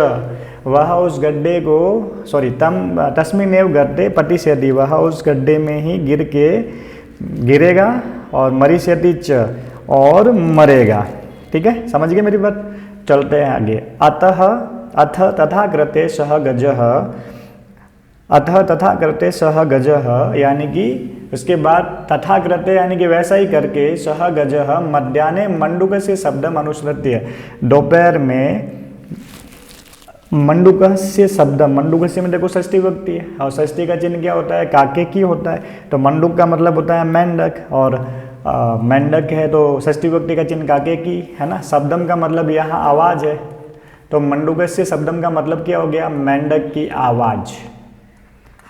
A: वह उस गड्ढे को, सॉरी तस्मिन्नेव गर्ते पतिष्यति, वह उस गड्ढे में ही गिरेगा, और मरिष्यति च, और मरेगा। ठीक है, समझ गए मेरी बात। चलते हैं आगे। अथ तथा कृते सह गजः, अथ तथा कृते सह गजः यानी कि उसके बाद तथा कृते यानी कि वैसा ही करके, सह गजः मध्याह्ने मंडूक से शब्दम अनुसृत्य, दोपहर में मंडूक से शब्द, मंडूक से में देखो षष्ठी विभक्ति है, और षष्ठी का चिन्ह क्या होता है, काके की होता है। तो मंडूक का मतलब होता है मेंढक, और मेंढक है तो षष्ठी विभक्ति का चिन्ह काके की है ना। शब्दम का मतलब यहाँ आवाज है, तो मंडूक से शब्दम का मतलब क्या हो गया, मेंढक की आवाज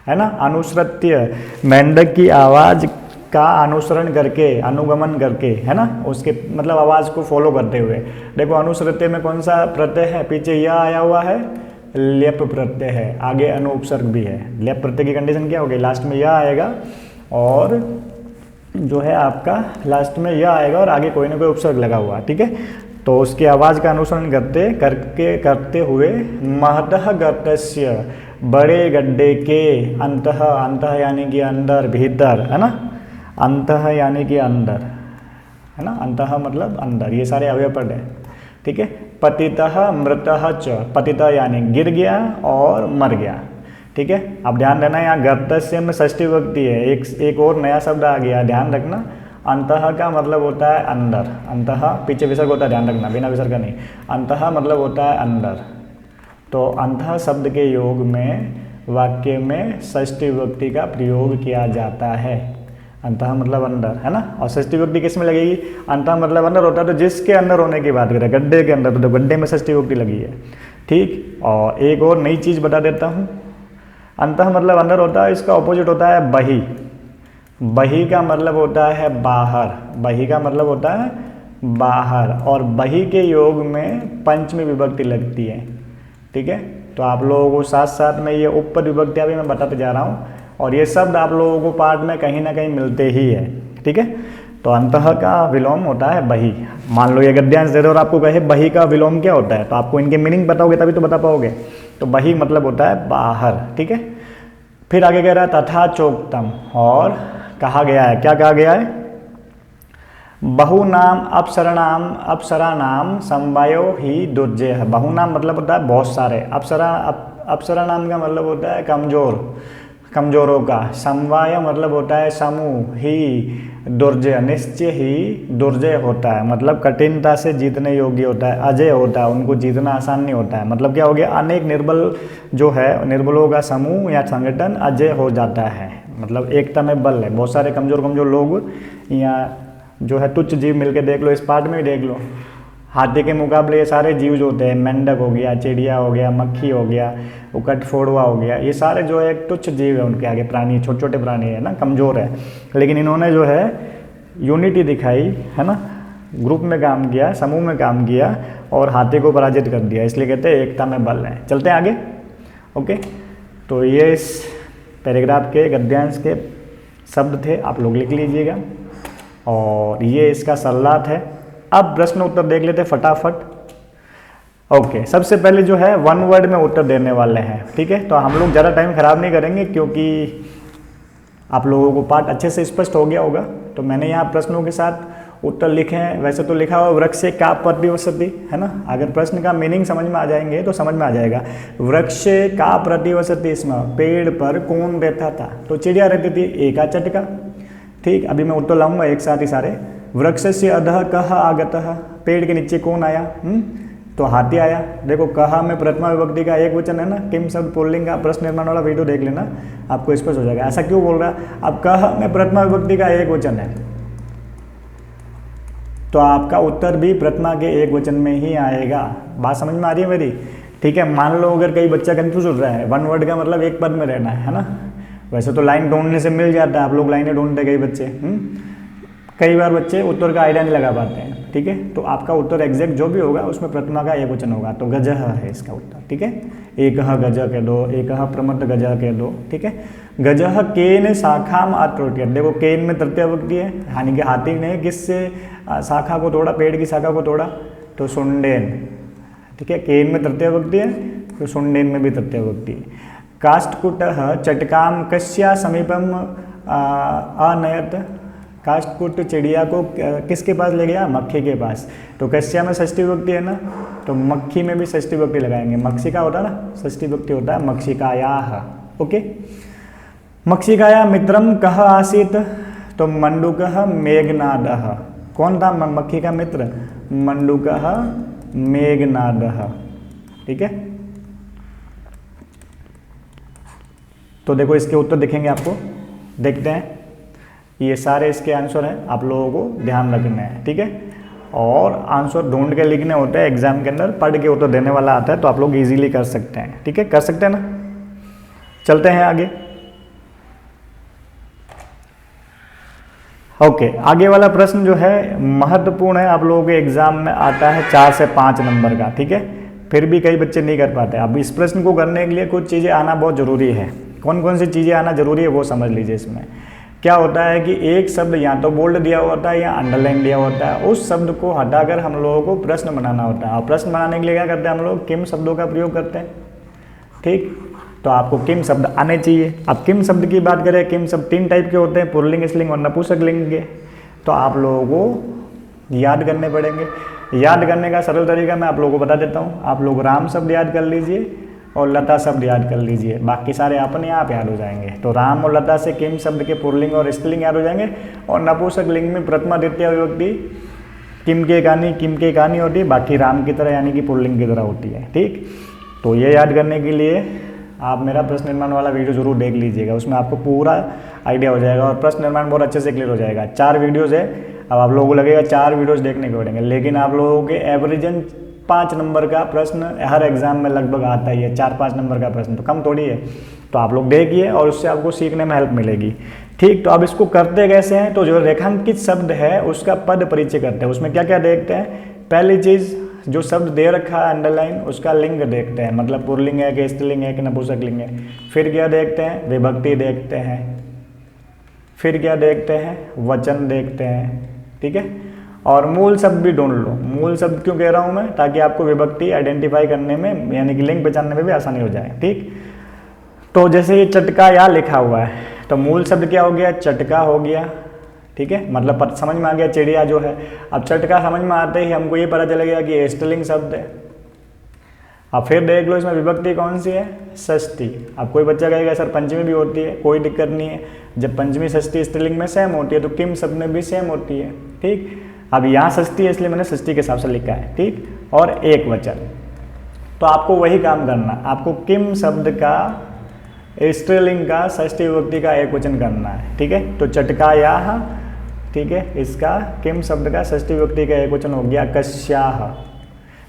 A: है ना। अनुसृत्य, मेंढक की आवाज का अनुसरण करके, अनुगमन करके है ना, उसके मतलब आवाज को फॉलो करते हुए। देखो अनुसृत्य में कौन सा प्रत्यय है, पीछे यह आया हुआ है, लेप प्रत्यय है, आगे अनुपसर्ग भी है। लेप प्रत्यय की कंडीशन क्या होगी, लास्ट में यह आएगा, और जो है आपका लास्ट में यह आएगा, और आगे कोई ना कोई उपसर्ग लगा हुआ। ठीक है, तो उसकी आवाज का अनुसरण करते हुए, महतः गर्तस्य, बड़े गड्ढे के, अंतः, अंतः यानी कि अंदर, भीतर है ना, अंतः यानी कि अंदर है ना, अंतः मतलब अंदर, ये सारे अवयव पद है। ठीक है, पतितः मृतः च, पतितः यानी गिर गया और मर गया। ठीक है, अब ध्यान देना यहाँ गर्तस्य में षष्ठी विभक्ति है, एक और नया शब्द आ गया, ध्यान रखना। अंतः का मतलब होता है अंदर, अंतः पीछे विसर्ग होता है, ध्यान रखना, बिना विसर्ग का नहीं। अंतः मतलब होता है अंदर, तो अंतः शब्द के योग में वाक्य में षष्ठी विभक्ति का प्रयोग किया जाता है। अंतः मतलब अंदर है ना, और षष्ठी विभक्ति किस में लगेगी, अंतः मतलब अंदर होता है, तो जिसके अंदर होने की बात करें, गड्ढे के अंदर, तो गड्ढे में षष्ठी विभक्ति लगी है। ठीक, और एक और नई चीज़ बता देता हूँ, अंतः मतलब अंदर होता है, इसका ऑपोजिट होता है बही। बही का मतलब होता है बाहर, बही का मतलब होता है बाहर, और बही के योग में पंचमी विभक्ति लगती है। ठीक है, तो आप लोगों को साथ साथ में ये उपपद विभक्तियाँ भी मैं बताते जा रहा हूँ, और ये शब्द आप लोगों को पाठ में कहीं ना कहीं मिलते ही है। ठीक है, तो अंतः का विलोम होता है बही। मान लो ये गद्यांश दे दो और आपको कहे बही का विलोम क्या होता है, तो आपको इनके मीनिंग बताओगे तभी तो बता पाओगे। तो बही मतलब होता है बाहर। ठीक है, फिर आगे कह रहा है तथा चोक्तम, और कहा गया है, क्या कहा गया है, बहुनाम अप्सराणाम समवायो ही दुर्जय। बहुनाम मतलब होता है बहुत सारे, अप्सरा नाम का मतलब होता है कमजोरों का, समवाय मतलब होता है समूह, ही दुर्जय निश्चय ही दुर्जय होता है, मतलब कठिनता से जीतने योग्य होता है, अजय होता है, उनको जीतना आसान नहीं होता है। मतलब क्या हो गया, अनेक निर्बल जो है, निर्बलों का समूह या संगठन अजय हो जाता है, मतलब एकता में बल है। बहुत सारे कमजोर लोग या जो है तुच्छ जीव मिलके देख लो, इस पार्ट में भी देख लो, हाथी के मुकाबले ये सारे जीव जो होते हैं, मेंढक हो गया, चिड़िया हो गया, मक्खी हो गया, उकट फोड़वा हो गया, ये सारे जो है एक तुच्छ जीव है, उनके आगे प्राणी, छोटे छोटे प्राणी है ना, कमज़ोर है। लेकिन इन्होंने जो है यूनिटी दिखाई है ना, ग्रुप में काम किया, समूह में काम किया, और हाथी को पराजित कर दिया, इसलिए कहते हैं एकता में बल है। चलते हैं आगे। ओके, तो ये इस पैराग्राफ के गद्यांश के शब्द थे, आप लोग लिख लीजिएगा, और ये इसका सल्लात है। अब प्रश्न उत्तर देख लेते फटाफट। ओके, सबसे पहले जो है वन वर्ड में उत्तर देने वाले हैं। ठीक है, तो हम लोग ज़्यादा टाइम खराब नहीं करेंगे, क्योंकि आप लोगों को पाठ अच्छे से स्पष्ट हो गया होगा। तो मैंने यहाँ प्रश्नों के साथ उत्तर लिखे हैं। वैसे तो लिखा हुआ वृक्ष से का प्रतिवसति है ना, अगर प्रश्न का मीनिंग समझ में आ जाएंगे तो समझ में आ जाएगा। वृक्ष से का प्रतिवसति, इसमें पेड़ पर कौन रहता था, तो चिड़िया रहती थी, एका चटका। ठीक, अभी मैं उत्तर लाऊंगा एक साथ ही सारे। वृक्ष से अधः कह आगतः, पेड़ के नीचे कौन आया, तो हाथी आया। देखो कहा में प्रथमा विभक्ति का एक वचन है ना, किम शब्द पुल्लिंग का प्रश्न निर्माण वाला वीडियो देख लेना, आपको स्पष्ट हो जाएगा ऐसा क्यों बोल रहा है। अब कह में प्रथमा विभक्ति का एक वचन है, तो आपका उत्तर भी प्रथमा के एक वचन में ही आएगा। बात समझ में आ रही है मेरी। ठीक है। मान लो अगर कई बच्चा कंफ्यूज हो रहा है, वन वर्ड का मतलब एक पद में रहना है ना। वैसे तो लाइन ढूंढने से मिल जाता है, आप लोग लाइनें ढूंढते कई बच्चे, कई बार बच्चे उत्तर का आइडिया नहीं लगा पाते हैं, ठीक है। तो आपका उत्तर एग्जैक्ट जो भी होगा उसमें प्रथमा का एक वचन होगा, तो गजः है इसका उत्तर, ठीक है। एकः गजः कह दो, एकः प्रमत्त गजः कह दो, ठीक है। गजः केन शाखाम आत्रोट्यत, देखो केन में तृतीय विभक्ति है, यानी कि हाथी ने किससे शाखा को तोड़ा, पेड़ की शाखा को तोड़ा, तो सुंडेन, ठीक है। केन में तृतीय विभक्ति है तो सुंडेन में भी तृतीय विभक्ति है। काष्ठकुटः चटकाम कस्या समीपम अनयत, काष्ठकुट चिड़िया को किसके पास ले गया, मक्खी के पास, तो कस्या में षष्ठी विभक्ति है ना, तो मक्खी में भी षष्ठी विभक्ति लगाएंगे। मक्षिका होता है ना, षष्ठी विभक्ति होता है मक्षिकायाः, ओके। मक्षिकाया मित्रम कः आसीत, तो मंडूकः मेघनादः, कौन था मक्खी का मित्र, मंडूकः मेघनादः, ठीक है। तो देखो इसके उत्तर दिखेंगे आपको, देखते हैं। ये सारे इसके आंसर हैं, आप लोगों को ध्यान रखने हैं, ठीक है। और आंसर ढूंढ के लिखने होते हैं एग्जाम के अंदर, पढ़ के उत्तर देने वाला आता है, तो आप लोग इजीली कर सकते हैं, ठीक है। कर सकते हैं ना। चलते हैं आगे। ओके, आगे वाला प्रश्न जो है महत्वपूर्ण है, आप लोगों के एग्जाम में आता है 4 से 5 नंबर का, ठीक है। फिर भी कई बच्चे नहीं कर पाते। अब इस प्रश्न को करने के लिए कुछ चीज़ें आना बहुत ज़रूरी है। कौन कौन सी चीज़ें आना जरूरी है वो समझ लीजिए। इसमें क्या होता है कि एक शब्द या तो बोल्ड दिया होता है या अंडरलाइन दिया होता है, उस शब्द को हटाकर हम लोगों को प्रश्न बनाना होता है। और प्रश्न बनाने के लिए क्या करते हैं हम लोग, किम शब्दों का प्रयोग करते हैं, ठीक। तो आपको किम शब्द आने चाहिए। अब किम शब्द की बात करें, किम शब्द 3 टाइप के होते हैं, पुल्लिंग, स्त्रीलिंग और नपुंसकलिंग के। तो आप लोगों को याद करने पड़ेंगे। याद करने का सरल तरीका मैं आप लोगों को बता देता हूँ। आप लोग राम शब्द याद कर लीजिए और लता शब्द याद कर लीजिए, बाकी सारे अपने आप याद हो जाएंगे। तो राम और लता से किम शब्द के पुल्लिंग और स्त्रीलिंग याद हो जाएंगे। और नपुंसकलिंग में प्रथमा द्वितीय विभक्ति किम के कहानी होती है, बाकी राम की तरह यानी कि पुल्लिंग की तरह होती है, ठीक। तो ये याद करने के लिए आप मेरा प्रश्न निर्माण वाला वीडियो जरूर देख लीजिएगा, उसमें आपको पूरा आइडिया हो जाएगा और प्रश्न निर्माण बहुत अच्छे से क्लियर हो जाएगा। 4 वीडियोज़ है। अब आप लोगों को लगेगा 4 वीडियोज़ देखने के पड़ेंगे, लेकिन आप लोगों के एवरेजन 5 नंबर का प्रश्न हर एग्जाम में लगभग आता ही है। 4-5 नंबर का प्रश्न तो कम थोड़ी है। तो आप लोग देखिए और उससे आपको सीखने में हेल्प मिलेगी, ठीक। तो अब इसको करते कैसे हैं, तो जो रेखांकित शब्द है उसका पद परिचय करते हैं। उसमें क्या क्या देखते हैं, पहली चीज़ जो शब्द दे रखा है अंडरलाइन, उसका लिंग देखते हैं, मतलब पुल्लिंग है कि स्त्रीलिंग है कि नपुंसकलिंग है। फिर क्या देखते हैं, विभक्ति देखते हैं। फिर क्या देखते हैं, वचन देखते हैं, ठीक है। और मूल शब्द भी ढूंढ लो। मूल शब्द क्यों कह रहा हूँ मैं, ताकि आपको विभक्ति आइडेंटिफाई करने में यानी कि लिंग पहचानने में भी आसानी हो जाए, ठीक। तो जैसे ये चटका या लिखा हुआ है, तो मूल शब्द क्या हो गया, चटका हो गया, ठीक है। मतलब समझ में आ गया चिड़िया जो है। अब चटका समझ में आते ही हमको ये पता चल गया कि ये स्त्रीलिंग शब्द है। अब फिर देख लो इसमें विभक्ति कौन सी है, षष्ठी। अब कोई बच्चा कहेगा सर पंचमी भी होती है, कोई दिक्कत नहीं है। जब पंचमी षष्ठी स्त्रीलिंग में सेम होती है तो किम शब्द में भी सेम होती है, ठीक। अब यहाँ षष्ठी है इसलिए मैंने षष्ठी के हिसाब से लिखा है, ठीक। और एक वचन, तो आपको वही काम करना, आपको किम शब्द का स्त्रीलिंग का षष्ठी विभक्ति का एक वचन करना है, ठीक है। तो चटकायाः, ठीक है, इसका किम शब्द का षष्ठी विभक्ति का एक वचन हो गया कस्याः।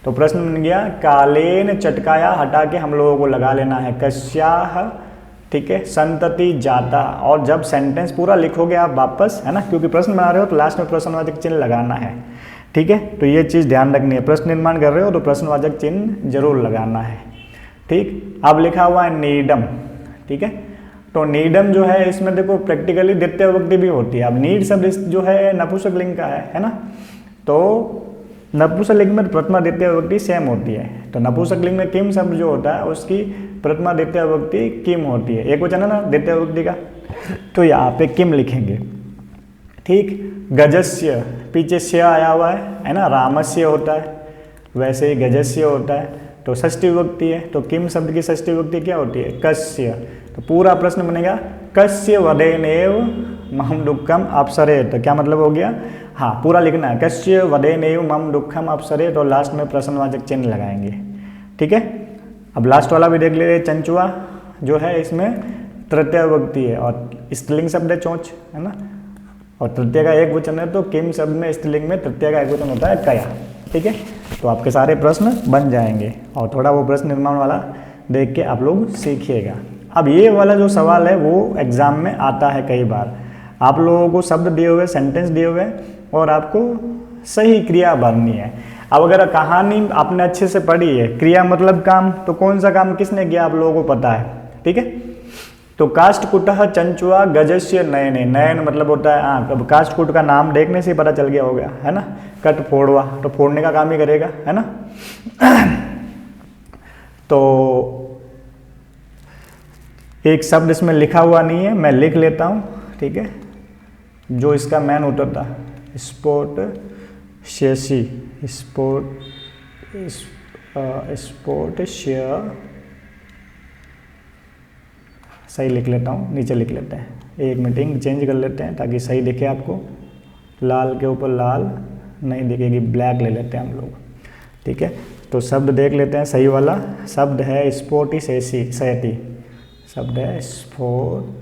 A: तो प्रश्न बन गया कालेन चटकाया हटा के हम लोगों को लगा लेना है कस्याः, ठीक है, संतति जाता। और जब सेंटेंस पूरा लिखोगे आप वापस, है ना, क्योंकि प्रश्न बना रहे हो तो लास्ट में प्रश्नवाचक चिन्ह लगाना है, ठीक है। तो ये चीज़ ध्यान रखनी है, प्रश्न निर्माण कर रहे हो तो प्रश्नवाचक चिन्ह जरूर लगाना है, ठीक। अब लिखा हुआ है नीडम, ठीक है। तो नीडम जो है इसमें देखो प्रैक्टिकली द्वितीय विभक्ति भी होती है। अब नीड शब्द जो है नपुंसकलिंग का है ना। तो नपुंसकलिंग में प्रथमा द्वितीय विभक्ति सेम होती है। तो नपुंसकलिंग में किम शब्द जो होता है उसकी प्रथमा द्वितीय विभक्ति किम होती है, एक वचन है ना द्वितीय विभक्ति का, तो यहाँ पे किम लिखेंगे, ठीक। गजस्य पीछे से आया हुआ है ना, रामस्य होता है, वैसे ही गजस्य होता है, तो षष्ठी विभक्ति है। तो किम शब्द की षष्ठी विभक्ति क्या होती है, कस्य। तो पूरा प्रश्न बनेगा कस्य वदेनेव मम दुःखम अपसरे। तो क्या मतलब हो गया, हाँ पूरा लिखना है, कस्य वदेनेव मम दुःखम अपसरे। तो लास्ट में प्रश्नवाचक चिन्ह लगाएंगे, ठीक है। अब लास्ट वाला भी देख ले रहे, चंचुआ जो है इसमें तृतीय विभक्ति है और स्त्रीलिंग शब्द है चोंच, है ना, और तृतीय का एक वचन है। तो किम शब्द में स्त्रीलिंग में तृतीय का एक वचन होता है कया, ठीक है। तो आपके सारे प्रश्न बन जाएंगे। और थोड़ा वो प्रश्न निर्माण वाला देख के आप लोग सीखिएगा। अब ये वाला जो सवाल है वो एग्ज़ाम में आता है कई बार। आप लोगों को शब्द दिए हुए, सेंटेंस दिए हुए और आपको सही क्रिया भरनी है। अब अगर कहानी आपने अच्छे से पढ़ी है, क्रिया मतलब काम, तो कौन सा काम किसने किया आप लोगों को पता है, ठीक है। तो काष्ठकुटः चंचुआ गजस्य नयने, नयन मतलब होता है आँख। अब काष्ठकुट का नाम देखने से ही पता चल गया होगा, है ना। कट फोड़वा, तो फोड़ने का काम ही करेगा, है ना। तो एक शब्द इसमें लिखा हुआ नहीं है, मैं लिख लेता हूँ, ठीक है। जो इसका मैन उत्तर था, स्पोर्ट शेसी, स्पोर्ट शेयर, सही लिख लेता हूँ, नीचे लिख लेते हैं, एक मीटिंग चेंज कर लेते हैं ताकि सही दिखे आपको। लाल के ऊपर लाल नहीं दिखेगी, ब्लैक ले लेते हैं हम लोग, ठीक है। तो शब्द देख लेते हैं, सही वाला शब्द है स्पोर्टी सहती, शब्द है स्पोर्टई,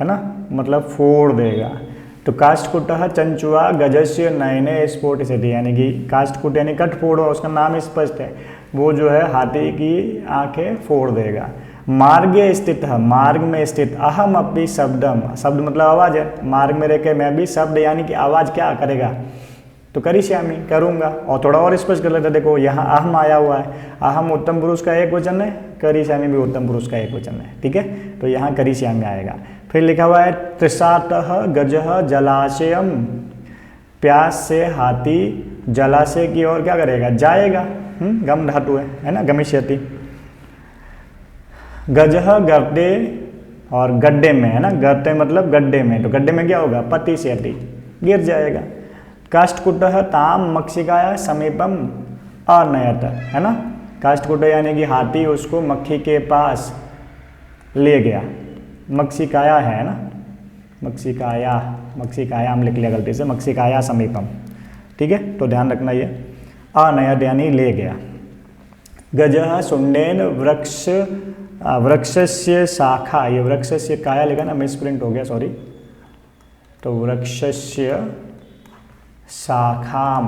A: है ना, मतलब फोड़ देगा। तो काष्ठकुटः चंचुआ गजस्य नयने स्फोट स्थिति, यानी कि काष्ठकुट यानी कट फोड़, उसका नाम स्पष्ट है, वो जो है हाथी की आंखें फोड़ देगा। मार्गे स्थित, मार्ग में स्थित, अहम अपि शब्दम, शब्द मतलब आवाज है, मार्ग में रहकर मैं भी शब्द यानी कि आवाज क्या करेगा, तो करिष्यामि, करूँगा। और थोड़ा और स्पष्ट कर लेते, देखो यहाँ अहम आया हुआ है, अहम उत्तम पुरुष का एक वचन है, करिष्यामि भी उत्तम पुरुष का एक वचन है, ठीक है। तो यहाँ करिष्यामि आएगा। फिर लिखा हुआ है तृषातः गजः जलाशयम, प्यास से हाथी जलाशय की ओर क्या करेगा, जाएगा। गम धातु है ना, गमिष्यति। गजः गड्ढे, और गड्ढे में, है ना, गड्ढे मतलब गड्ढे में, तो गड्ढे में क्या होगा, पतिष्यति, गिर जाएगा। काष्ठकुटः ताम मक्षिकाया समीपम अनयत, है ना। काष्ठकुट यानी कि हाथी उसको मक्खी के पास ले गया। मक्षिकाया है ना, मक्षिकाया हम लिख लिया गलती से, मक्षिकाया समीपम, ठीक है। तो ध्यान रखना ये अनयत यानी ले गया। गजः सुंडेन वृक्षस्य शाखा, ये वृक्षस्य काया लिखा ना, मिसप्रिंट हो गया, सॉरी। तो वृक्षस्य शाखाम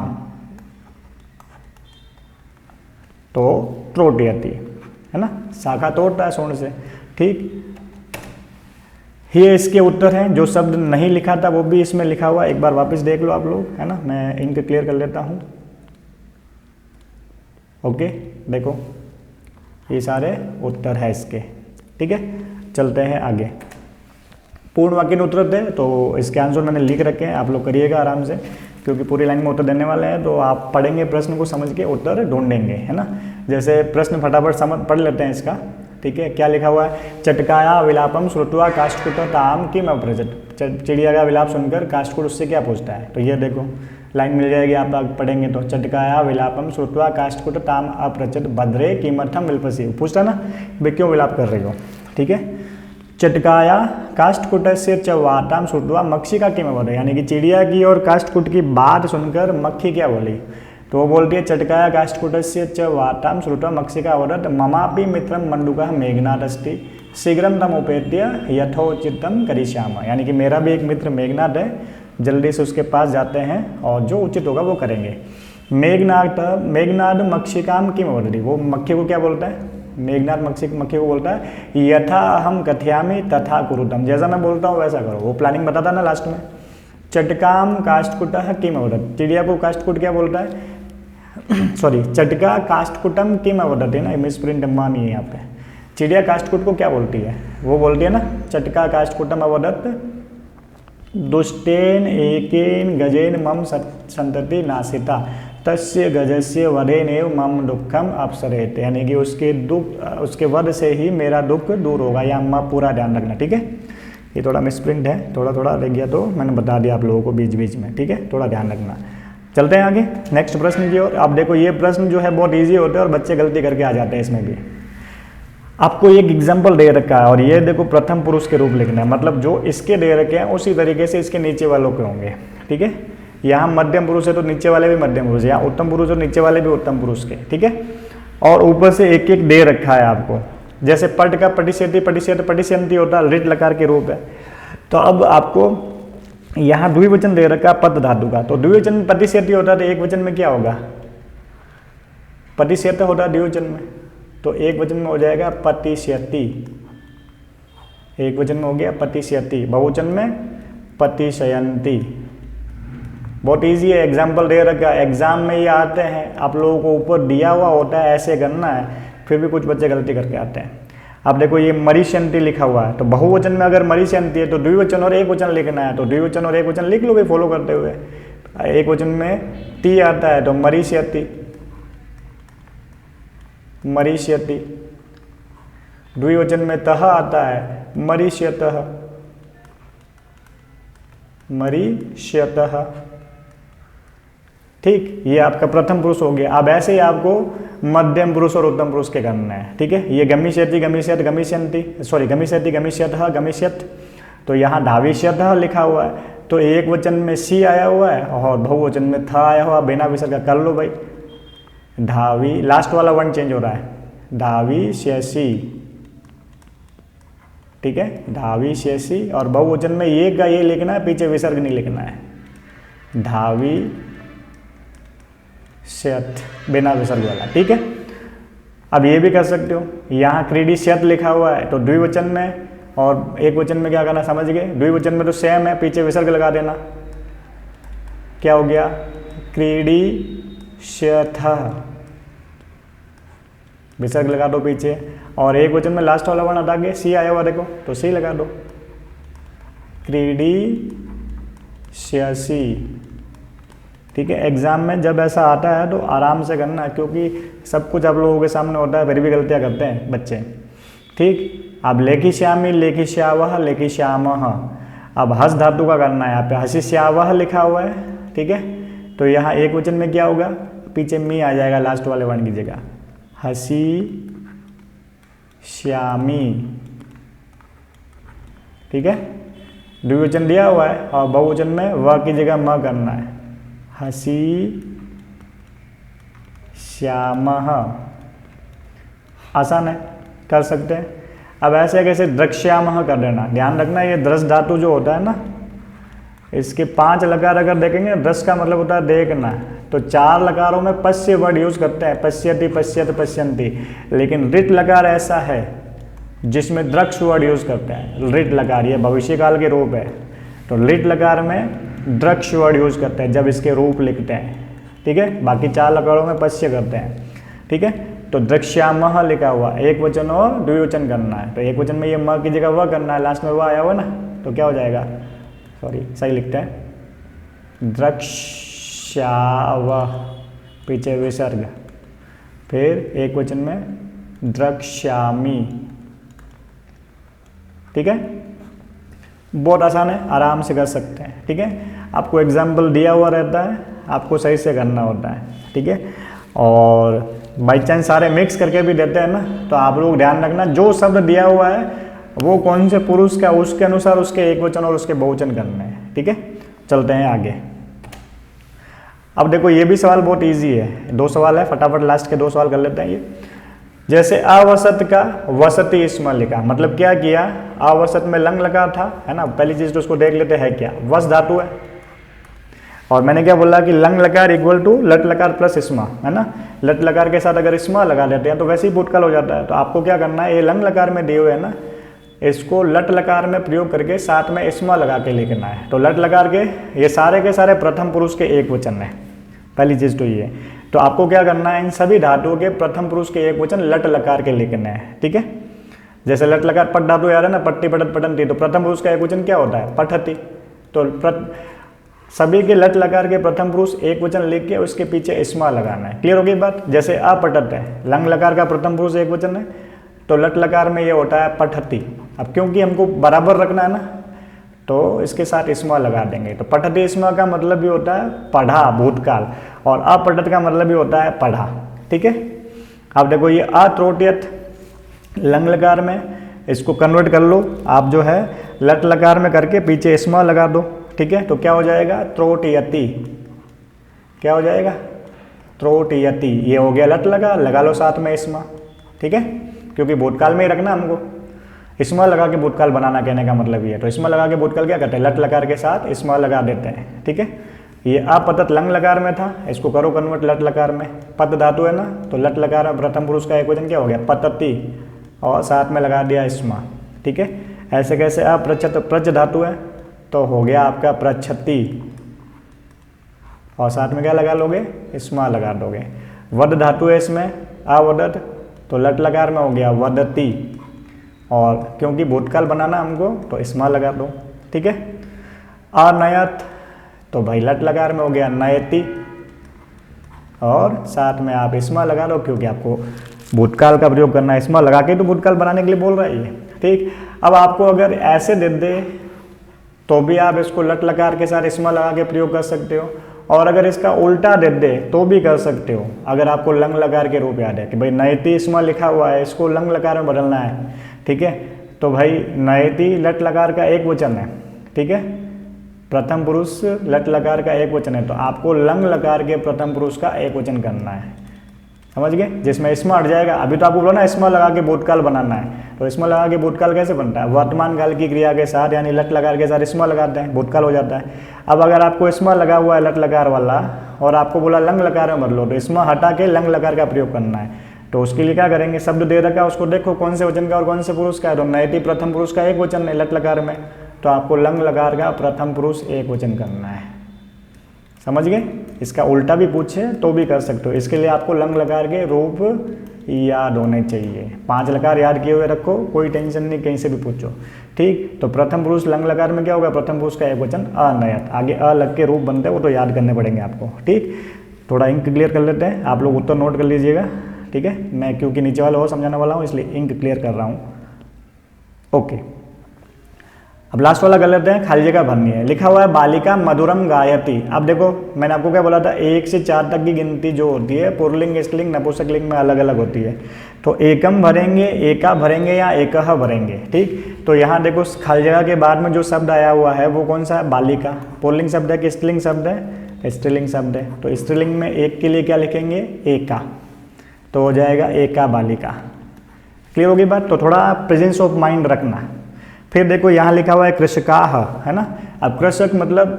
A: तो त्रोटयति, है ना, शाखा तोड़ता है सूंड से, ठीक। ये इसके उत्तर हैं। जो शब्द नहीं लिखा था वो भी इसमें लिखा हुआ, एक बार वापस देख लो आप लोग, है ना। मैं इनको क्लियर कर लेता हूँ, ओके। देखो ये सारे उत्तर है इसके, ठीक है। चलते हैं आगे। पूर्ण वाक्य में उत्तर दे, तो इसके आंसर मैंने लिख रखे हैं, आप लोग करिएगा आराम से, क्योंकि पूरी लाइन में उत्तर देने वाले हैं। तो आप पढ़ेंगे, प्रश्न को समझ के उत्तर ढूंढेंगे, है ना। जैसे प्रश्न फटाफट समझ पढ़ लेते हैं इसका, ठीक है। क्या लिखा हुआ है, चटकाया विलापम श्रुत्वा काष्ठकुट ताम किम अप्रचट, चिड़िया का विलाप सुनकर काष्ठकुट उससे क्या पूछता है। तो ये देखो लाइन मिल जाएगी, आप पढ़ेंगे तो, चटकाया विलापम श्रुत्वा काष्ठकुट ताम अप्रचट भद्रे किमर्थम विलपसी, पूछता ना भाई क्यों विलाप कर रही हो, ठीक है। चटकाया काष्ठकुटस्य च वार्तां श्रुत्वा मक्षिका किम अवदत्, यानी कि चिड़िया की और काष्ठकुट की बात सुनकर मक्खी क्या बोली, तो वो बोलती है चटकाया काष्ठकुटस्य च वार्तां श्रुत्वा मक्षिका अवदत् ममापि मित्रं मंडूकः मेघनाद अस्ति शीघ्रं तम् उपेत्य यथोचितं करिष्यामः, यानी कि मेरा भी एक मित्र मेघनाद है, जल्दी से उसके पास जाते हैं और जो उचित होगा वो करेंगे। मेघनाद मक्षिकाम किम अवदत्, वो मक्खी को क्या बोलता है, मेघनाद मक्खी को बोलता है यथा अहम कथयामि तथा कुरुतम, जैसा मैं बोलता हूँ वैसा करो। वो प्लानिंग बताता ना लास्ट में। चटकाम काष्ठकुटः किम अवदत्, चिड़िया को काष्ठकुट क्या बोलता है, सॉरी, चटका काष्ठकुटम किम अवदत् है ना, मिसप्रिंट नहीं है यहाँ पे। चिड़िया काष्ठकुट को क्या बोलती है, वो बोलती है ना चटका काष्ठकुटम अवदत् दुष्टेन एकेन गजेन मम संतति नासिता तस्य गजस्य वधेनेव मम दुखम अपसरेत, यानी कि उसके वध से ही मेरा दुख दूर होगा। या अम्मा पूरा ध्यान रखना, ठीक है। ये थोड़ा मिसप्रिंट है, थोड़ा थोड़ा रह गया तो मैंने बता दिया आप लोगों को बीच बीच में, ठीक है, थोड़ा ध्यान रखना। चलते हैं आगे नेक्स्ट प्रश्न की ओर। आप देखो ये प्रश्न जो है बहुत ईजी होते हैं और बच्चे गलती करके आ जाते हैं इसमें भी। आपको एक एग्जाम्पल दे रखा है और ये देखो प्रथम पुरुष के रूप लिखना है, मतलब जो इसके दे रखे हैं उसी तरीके से इसके नीचे वालों के होंगे, ठीक है। यहाँ मध्यम पुरुष है तो नीचे वाले भी मध्यम पुरुष, यहाँ उत्तम पुरुष है तो नीचे वाले भी उत्तम पुरुष के, ठीक है। और ऊपर से एक एक दे रखा है आपको, जैसे पट का पटिशेति पटिशेत पटिशंति होता है, रिट लकार के रूप है। तो अब आपको यहाँ द्विवचन दे रखा पद धातु का, तो द्विवचन में प्रतिशेती होता है तो एक वचन में क्या होगा, प्रतिशेत होता है द्विवचन में, तो एक वचन में हो जाएगा प्रतिशयति, एक वचन में हो गया प्रतिशयति, बहुवचन में प्रतिशयंती। बहुत इजी है, एग्जाम्पल दे रखा है, एग्जाम में ये आते हैं, आप लोगों को ऊपर दिया हुआ होता है ऐसे करना है, फिर भी कुछ बच्चे गलती करके आते हैं। अब देखो ये मरीष्यंती लिखा हुआ है, तो बहुवचन में अगर मरीष्यंती है तो द्विवचन और एक वचन लिखना है, तो द्विवचन और एक वचन लिख लोगे फॉलो करते हुए। एक वचन में ती आता है तो मरीष्यति, मरीष्यति। द्विवचन में तह आता है मरीष्यतः, मरीष्यतः। ठीक, ये आपका प्रथम पुरुष हो गया। अब ऐसे ही आपको मध्यम पुरुष और उत्तम पुरुष के करना है, ठीक है। ये गमिष्यति, गमिष्यत, गमिष्यन्ति, सॉरी गमिष्यति, गमिष्यतः, गमिष्यत, तो यहाँ धाविष्यतः लिखा हुआ है, तो एक वचन में सी आया हुआ है और बहुवचन में था आया हुआ, बिना विसर्ग का कर लो भाई। धावी, लास्ट वाला वर्ण चेंज हो रहा है, धाविष्यसि, ठीक है, धाविष्यसि। और बहुवचन में ये का ये लिखना है, पीछे विसर्ग नहीं लिखना है, धावी श्यत, बिना विसर्ग वाला, ठीक है। अब ये भी कर सकते हो, यहाँ क्रीडिष्यत लिखा हुआ है तो द्विवचन में और एक वचन में क्या करना, समझ गए। द्विवचन में तो सेम है, पीछे विसर्ग लगा देना, क्या हो गया, क्रीडिष्यथः, विसर्ग लगा दो पीछे। और एक वचन में लास्ट वाला वर्ण हटा के सी आया हुआ देखो, तो सी लगा दो, क्रीडिष्यसि, ठीक है। एग्जाम में जब ऐसा आता है तो आराम से करना, क्योंकि सब कुछ आप लोगों के सामने होता है, फिर भी गलतियां करते हैं बच्चे, ठीक। अब लेखिष्यामि, लेखिष्यावः, लेखिष्यामः। अब हस धातु का करना है, यहाँ पे हसिष्यावः लिखा हुआ है, ठीक है। तो यहाँ एक वचन में क्या होगा, पीछे मी आ जाएगा लास्ट वाले वर्ण की जगह, हसिष्यामि, ठीक है। द्विवचन दिया हुआ है और बहुवचन में व की जगह म करना है, हसिष्यामः। आसान है, कर सकते हैं। अब ऐसे कैसे द्रक्ष्यामः कर देना, ध्यान रखना ये द्रस धातु जो होता है ना, इसके 5 लकार अगर देखेंगे, द्रस का मतलब होता है देखना, तो 4 लकारों में पश्य वर्ड यूज करते हैं, पश्यति, पश्यत, पश्यन्ति। लेकिन रिट लकार ऐसा है जिसमें द्रक्ष वर्ड यूज करते हैं, रिट लकार, ये भविष्य काल के रूप है, तो रिट लकार में द्रक्ष वर्ड यूज करते हैं जब इसके रूप लिखते हैं, ठीक है। बाकी 4 लकारों में पश्य करते हैं, ठीक है। तो द्रक्ष्यामः लिखा हुआ, एक वचन और द्विवचन करना है, तो एक वचन में ये म की जगह वह करना है, लास्ट में वह आया हुआ ना, तो क्या हो जाएगा, सॉरी सही लिखते हैं, द्रक्ष्यावः, पीछे विसर्ग, फिर एक वचन में द्रक्ष्यामि, ठीक है। बहुत आसान है, आराम से कर सकते हैं, ठीक है। आपको एग्जाम्पल दिया हुआ रहता है, आपको सही से करना होता है, ठीक है। और बाई चांस सारे मिक्स करके भी देते हैं ना, तो आप लोग ध्यान रखना जो शब्द दिया हुआ है वो कौन से पुरुष का, उसके अनुसार उसके एक वचन और उसके बहुवचन करने हैं, ठीक है। चलते हैं आगे। अब देखो ये भी सवाल बहुत इजी है, 2 सवाल है, फटाफट लास्ट के 2 सवाल कर लेते हैं ये। जैसे अवसत का वसति इसमें लिखा, मतलब क्या किया, अवसत में लंग लगा था, है ना। पहली चीज तो उसको देख लेते हैं क्या, वस धातु है, और मैंने क्या बोला कि लंग लकार इक्वल टू लट लकार प्लस इस्मा, है ना। लट लकार के साथ अगर इस्मा लगा देते हैं तो वैसे ही भूतकाल हो जाता है। तो आपको क्या करना है, ये लंग लकार में दिए हुए है ना, इसको लट लकार में प्रयोग करके साथ में इस्मा लगा के लिखना है। तो लट लकार के ये सारे के सारे प्रथम पुरुष के एक वचन है, पहली चीज तो ये। तो आपको क्या करना है, इन सभी धातुओं के प्रथम पुरुष के एक वचन लट लकार के लिखने हैं, ठीक है। जैसे लट लकार पट धातु याद है ना, पट्टी पटत पटंती, तो प्रथम पुरुष का एक वचन क्या होता है, पठति। तो सभी के लट लकार के प्रथम पुरुष एक वचन लिख के उसके पीछे इस्मा लगाना है। क्लियर हो गई बात। जैसे अपटत है, लंग लकार का प्रथम पुरुष एक वचन है, तो लट लकार में ये होता है पठति। अब क्योंकि हमको बराबर रखना है ना, तो इसके साथ इस्मा लगा देंगे। तो पठति इस्मा का मतलब भी होता है पढ़ा, भूतकाल, और अपटत का मतलब भी होता है पढ़ा, ठीक है। अब देखो ये अत्रोटियत लंग लकार में, इसको कन्वर्ट कर लो आप, जो है लट लकार में करके पीछे इस्मा लगा दो, ठीक है। तो क्या हो जाएगा, त्रोटयति, क्या हो जाएगा, त्रोटयति। ये हो गया लट लगा लो साथ में इस्मा, ठीक है, क्योंकि भूतकाल में ही रखना हमको। स्म लगा के भूतकाल बनाना कहने का मतलब ये है। तो स्म लगा के भूतकाल क्या करते हैं, लट लकार के साथ स्म लगा देते हैं, ठीक है। ये अपतत लंग लकार में था, इसको करो कन्वर्ट लट लकार में। पत धातु है ना, तो लट लकार में प्रथम पुरुष का एक वचन क्या हो गया, पतति, और साथ में लगा दिया स्म, ठीक है। ऐसे कैसे अप्रचत, प्रच धातु है तो हो गया आपका प्रच्छति, और साथ में क्या लगा लोगे, स्म लगा दोगे। वद धातु है इसमें, अवदत, तो लट लकार में हो गया वदति, और क्योंकि भूतकाल बनाना हमको तो स्म लगा दो, ठीक है। अनयत, तो भाई लट लकार में हो गया नयति, और साथ में आप स्म लगा दो क्योंकि आपको भूतकाल का प्रयोग करना है, स्म लगा के तो भूतकाल बनाने के लिए बोल रहा है ये, ठीक। अब आपको अगर ऐसे दे दे तो भी आप इसको लट लकार के साथ स्म लगा के प्रयोग कर सकते हो, और अगर इसका उल्टा दे दे तो भी कर सकते हो। अगर आपको लंग लकार के रूप याद है कि भाई नयति स्म लिखा हुआ है, इसको लंग लकार में बदलना है, ठीक है। तो भाई नयति लट लकार का एक वचन है, ठीक है, प्रथम पुरुष लट लकार का एक वचन है, तो आपको लंग लकार के प्रथम पुरुष का एक वचन करना है, समझ गए, जिसमें स्म हट जाएगा। अभी तो आपको बोला ना स्म लगा के भूतकाल बनाना है, तो स्म लगा के भूतकाल कैसे बनता है, वर्तमान काल की क्रिया के साथ यानी लट लकार के साथ स्म लगाते हैं, भूतकाल हो जाता है। अब अगर आपको स्म लगा हुआ है लट लकार वाला और आपको बोला लंग लकार में बदलो, तो स्म हटा के लंग लकार का प्रयोग करना है। तो उसके लिए क्या करेंगे, शब्द दे रखा है उसको देखो कौन से वचन का और कौन से पुरुष का है, तो नयति प्रथम पुरुष का एक वचन है लट लकार में, तो आपको लंग लकार का प्रथम पुरुष एक वचन करना है, समझ गए। इसका उल्टा भी पूछे तो भी कर सकते हो, इसके लिए आपको लंग लकार के रूप याद होने चाहिए। 5 लकार याद किए हुए रखो, कोई टेंशन नहीं, कहीं से भी पूछो, ठीक। तो प्रथम पुरुष लंग लकार में क्या होगा, प्रथम पुरुष का एक वचन अनयत, आगे अ लग के रूप बनते हैं वो तो याद करने पड़ेंगे आपको, ठीक। थोड़ा इंक क्लियर कर लेते हैं, आप लोग उत्तर नोट कर लीजिएगा, ठीक है। मैं क्योंकि नीचे वाला और समझाने वाला हूँ इसलिए इंक क्लियर कर रहा हूँ, ओके। अब लास्ट वाला कर लेते हैं, खाली जगह भरनी है। लिखा हुआ है बालिका मधुरम गायति। अब देखो मैंने आपको क्या बोला था, 1 से 4 तक की गिनती जो होती है पुल्लिंग स्त्रीलिंग नपुंसकलिंग में अलग अलग होती है। तो एकम भरेंगे, एका भरेंगे या एकह भरेंगे, ठीक। तो यहाँ देखो खाली जगह के बाद में जो शब्द आया हुआ है वो कौन सा है, बालिका। पुल्लिंग शब्द है कि स्त्रीलिंग शब्द है, स्त्रीलिंग शब्द है। तो स्त्रीलिंग में एक के लिए क्या लिखेंगे, एका, तो हो जाएगा एका बालिका। क्लियर होगी बात। तो थोड़ा प्रेजेंस ऑफ माइंड रखना। फिर देखो यहाँ लिखा हुआ है कृषकाः, है ना। अब कृषक मतलब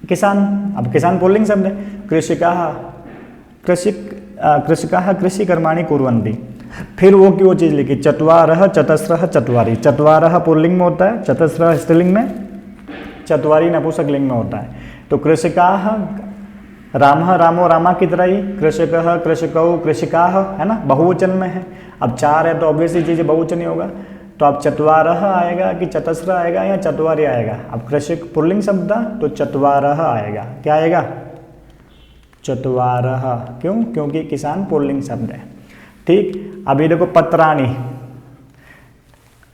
A: किसान, अब किसान पुल्लिंग शब्द है। कृषकाः, कृषकाः कृषि कर्माणि कुर्वन्ति। फिर वो चीज़ लिखी चत्वारः चतस्रः चत्वारि। चत्वारः पुल्लिंग में होता है, चतस्रः स्त्रीलिंग में, चत्वारि नपुंसकलिंग में होता है। तो कृषकाः, रामः रामो रामा की तरह ही, कृषकः कृषकौ कृषिकाः, है ना, बहुवचन में है। अब 4 है तो ऑब्वियसली चीज़ बहुवचन ही होगा। तो अब चत्वारः आएगा कि चतस्र आएगा या चत्वारि आएगा। अब कृषक पुल्लिंग शब्द तो चत्वारः आएगा। क्या आएगा, चत्वारः। क्यों, क्योंकि किसान पुल्लिंग शब्द है, ठीक। अभी देखो पत्राणि,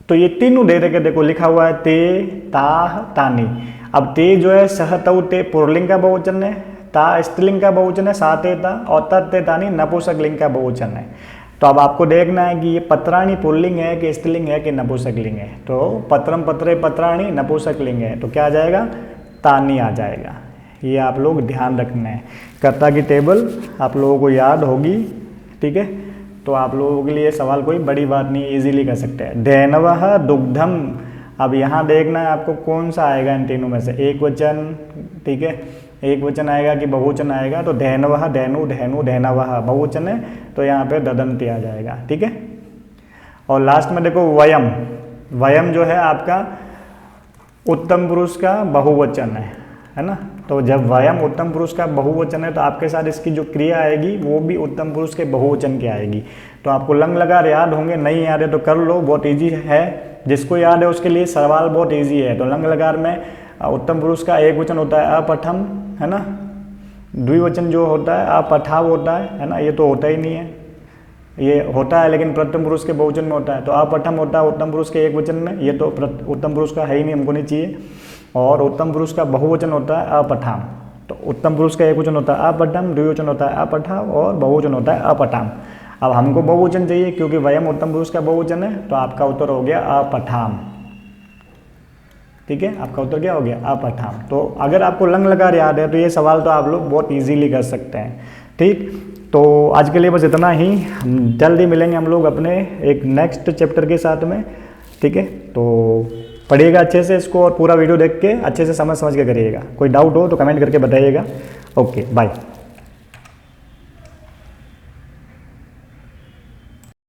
A: तो ये तीनों दे रखे, देखो लिखा हुआ है ते ताह तानी। अब ते जो है सह तौ ते पुल्लिंग का बहुवचन है, ता स्त्रीलिंग का बहुवचन है, साते ता, और तत्ते तानी नपुंसकलिंग का बहुवचन है। तो अब आपको देखना है कि ये पत्राणि पुल्लिंग है कि स्त्रीलिंग है कि नपुंसकलिंग है। तो पत्रम पत्रे पत्राणि नपुंसकलिंग है, तो क्या आ जाएगा, तानी आ जाएगा। ये आप लोग ध्यान रखना है। कर्ता की टेबल आप लोगों को याद होगी, ठीक है। तो आप लोगों के लिए सवाल कोई बड़ी बात नहीं, इजीली कर सकते हैं। धेनवः दुग्धम। अब यहाँ देखना है आपको कौन सा आएगा इन तीनों में से, एक वचन, ठीक है, एक वचन आएगा कि बहुवचन आएगा। तो धेनवः, धेनु धेनु धेनवः बहुवचन है, तो यहाँ पे ददंती आ जाएगा, ठीक है। और लास्ट में देखो वयम। वयम जो है आपका उत्तम पुरुष का बहुवचन है ना। तो जब वयम उत्तम पुरुष का बहुवचन है तो आपके साथ इसकी जो क्रिया आएगी वो भी उत्तम पुरुष के बहुवचन की आएगी। तो आपको लंग लकार याद होंगे, नहीं याद है तो कर लो, बहुत ईजी है। जिसको याद है उसके लिए सवाल बहुत ईजी है। तो लंग लकार में उत्तम पुरुष का एक वचन होता है अपठम, है ना। द्विवचन जो होता है अपठाव होता है ना। ये तो होता ही नहीं है, ये होता है लेकिन प्रथम पुरुष के बहुवचन में होता है। तो अपठम होता है उत्तम पुरुष के एक वचन में, ये तो उत्तम पुरुष का है ही नहीं, हमको नहीं चाहिए। और उत्तम पुरुष का बहुवचन होता है अपठाम। तो उत्तम पुरुष का एक वचन होता है अपठम, द्विवचन होता है अपठाव और बहुवचन होता है अपठाम। अब हमको बहुवचन चाहिए क्योंकि वयम उत्तम पुरुष का बहुवचन है, तो आपका उत्तर हो गया अपठाम, ठीक है। आपका उत्तर क्या हो गया, अपठाम। तो अगर आपको लंग लकार याद है तो ये सवाल तो आप लोग बहुत इजीली कर सकते हैं, ठीक। तो आज के लिए बस इतना ही, हम जल्दी मिलेंगे हम लोग अपने एक नेक्स्ट चैप्टर के साथ में, ठीक है। तो पढ़िएगा अच्छे से इसको और पूरा वीडियो देख के अच्छे से समझ के करिएगा। कोई डाउट हो तो कमेंट करके बताइएगा। Okay bye.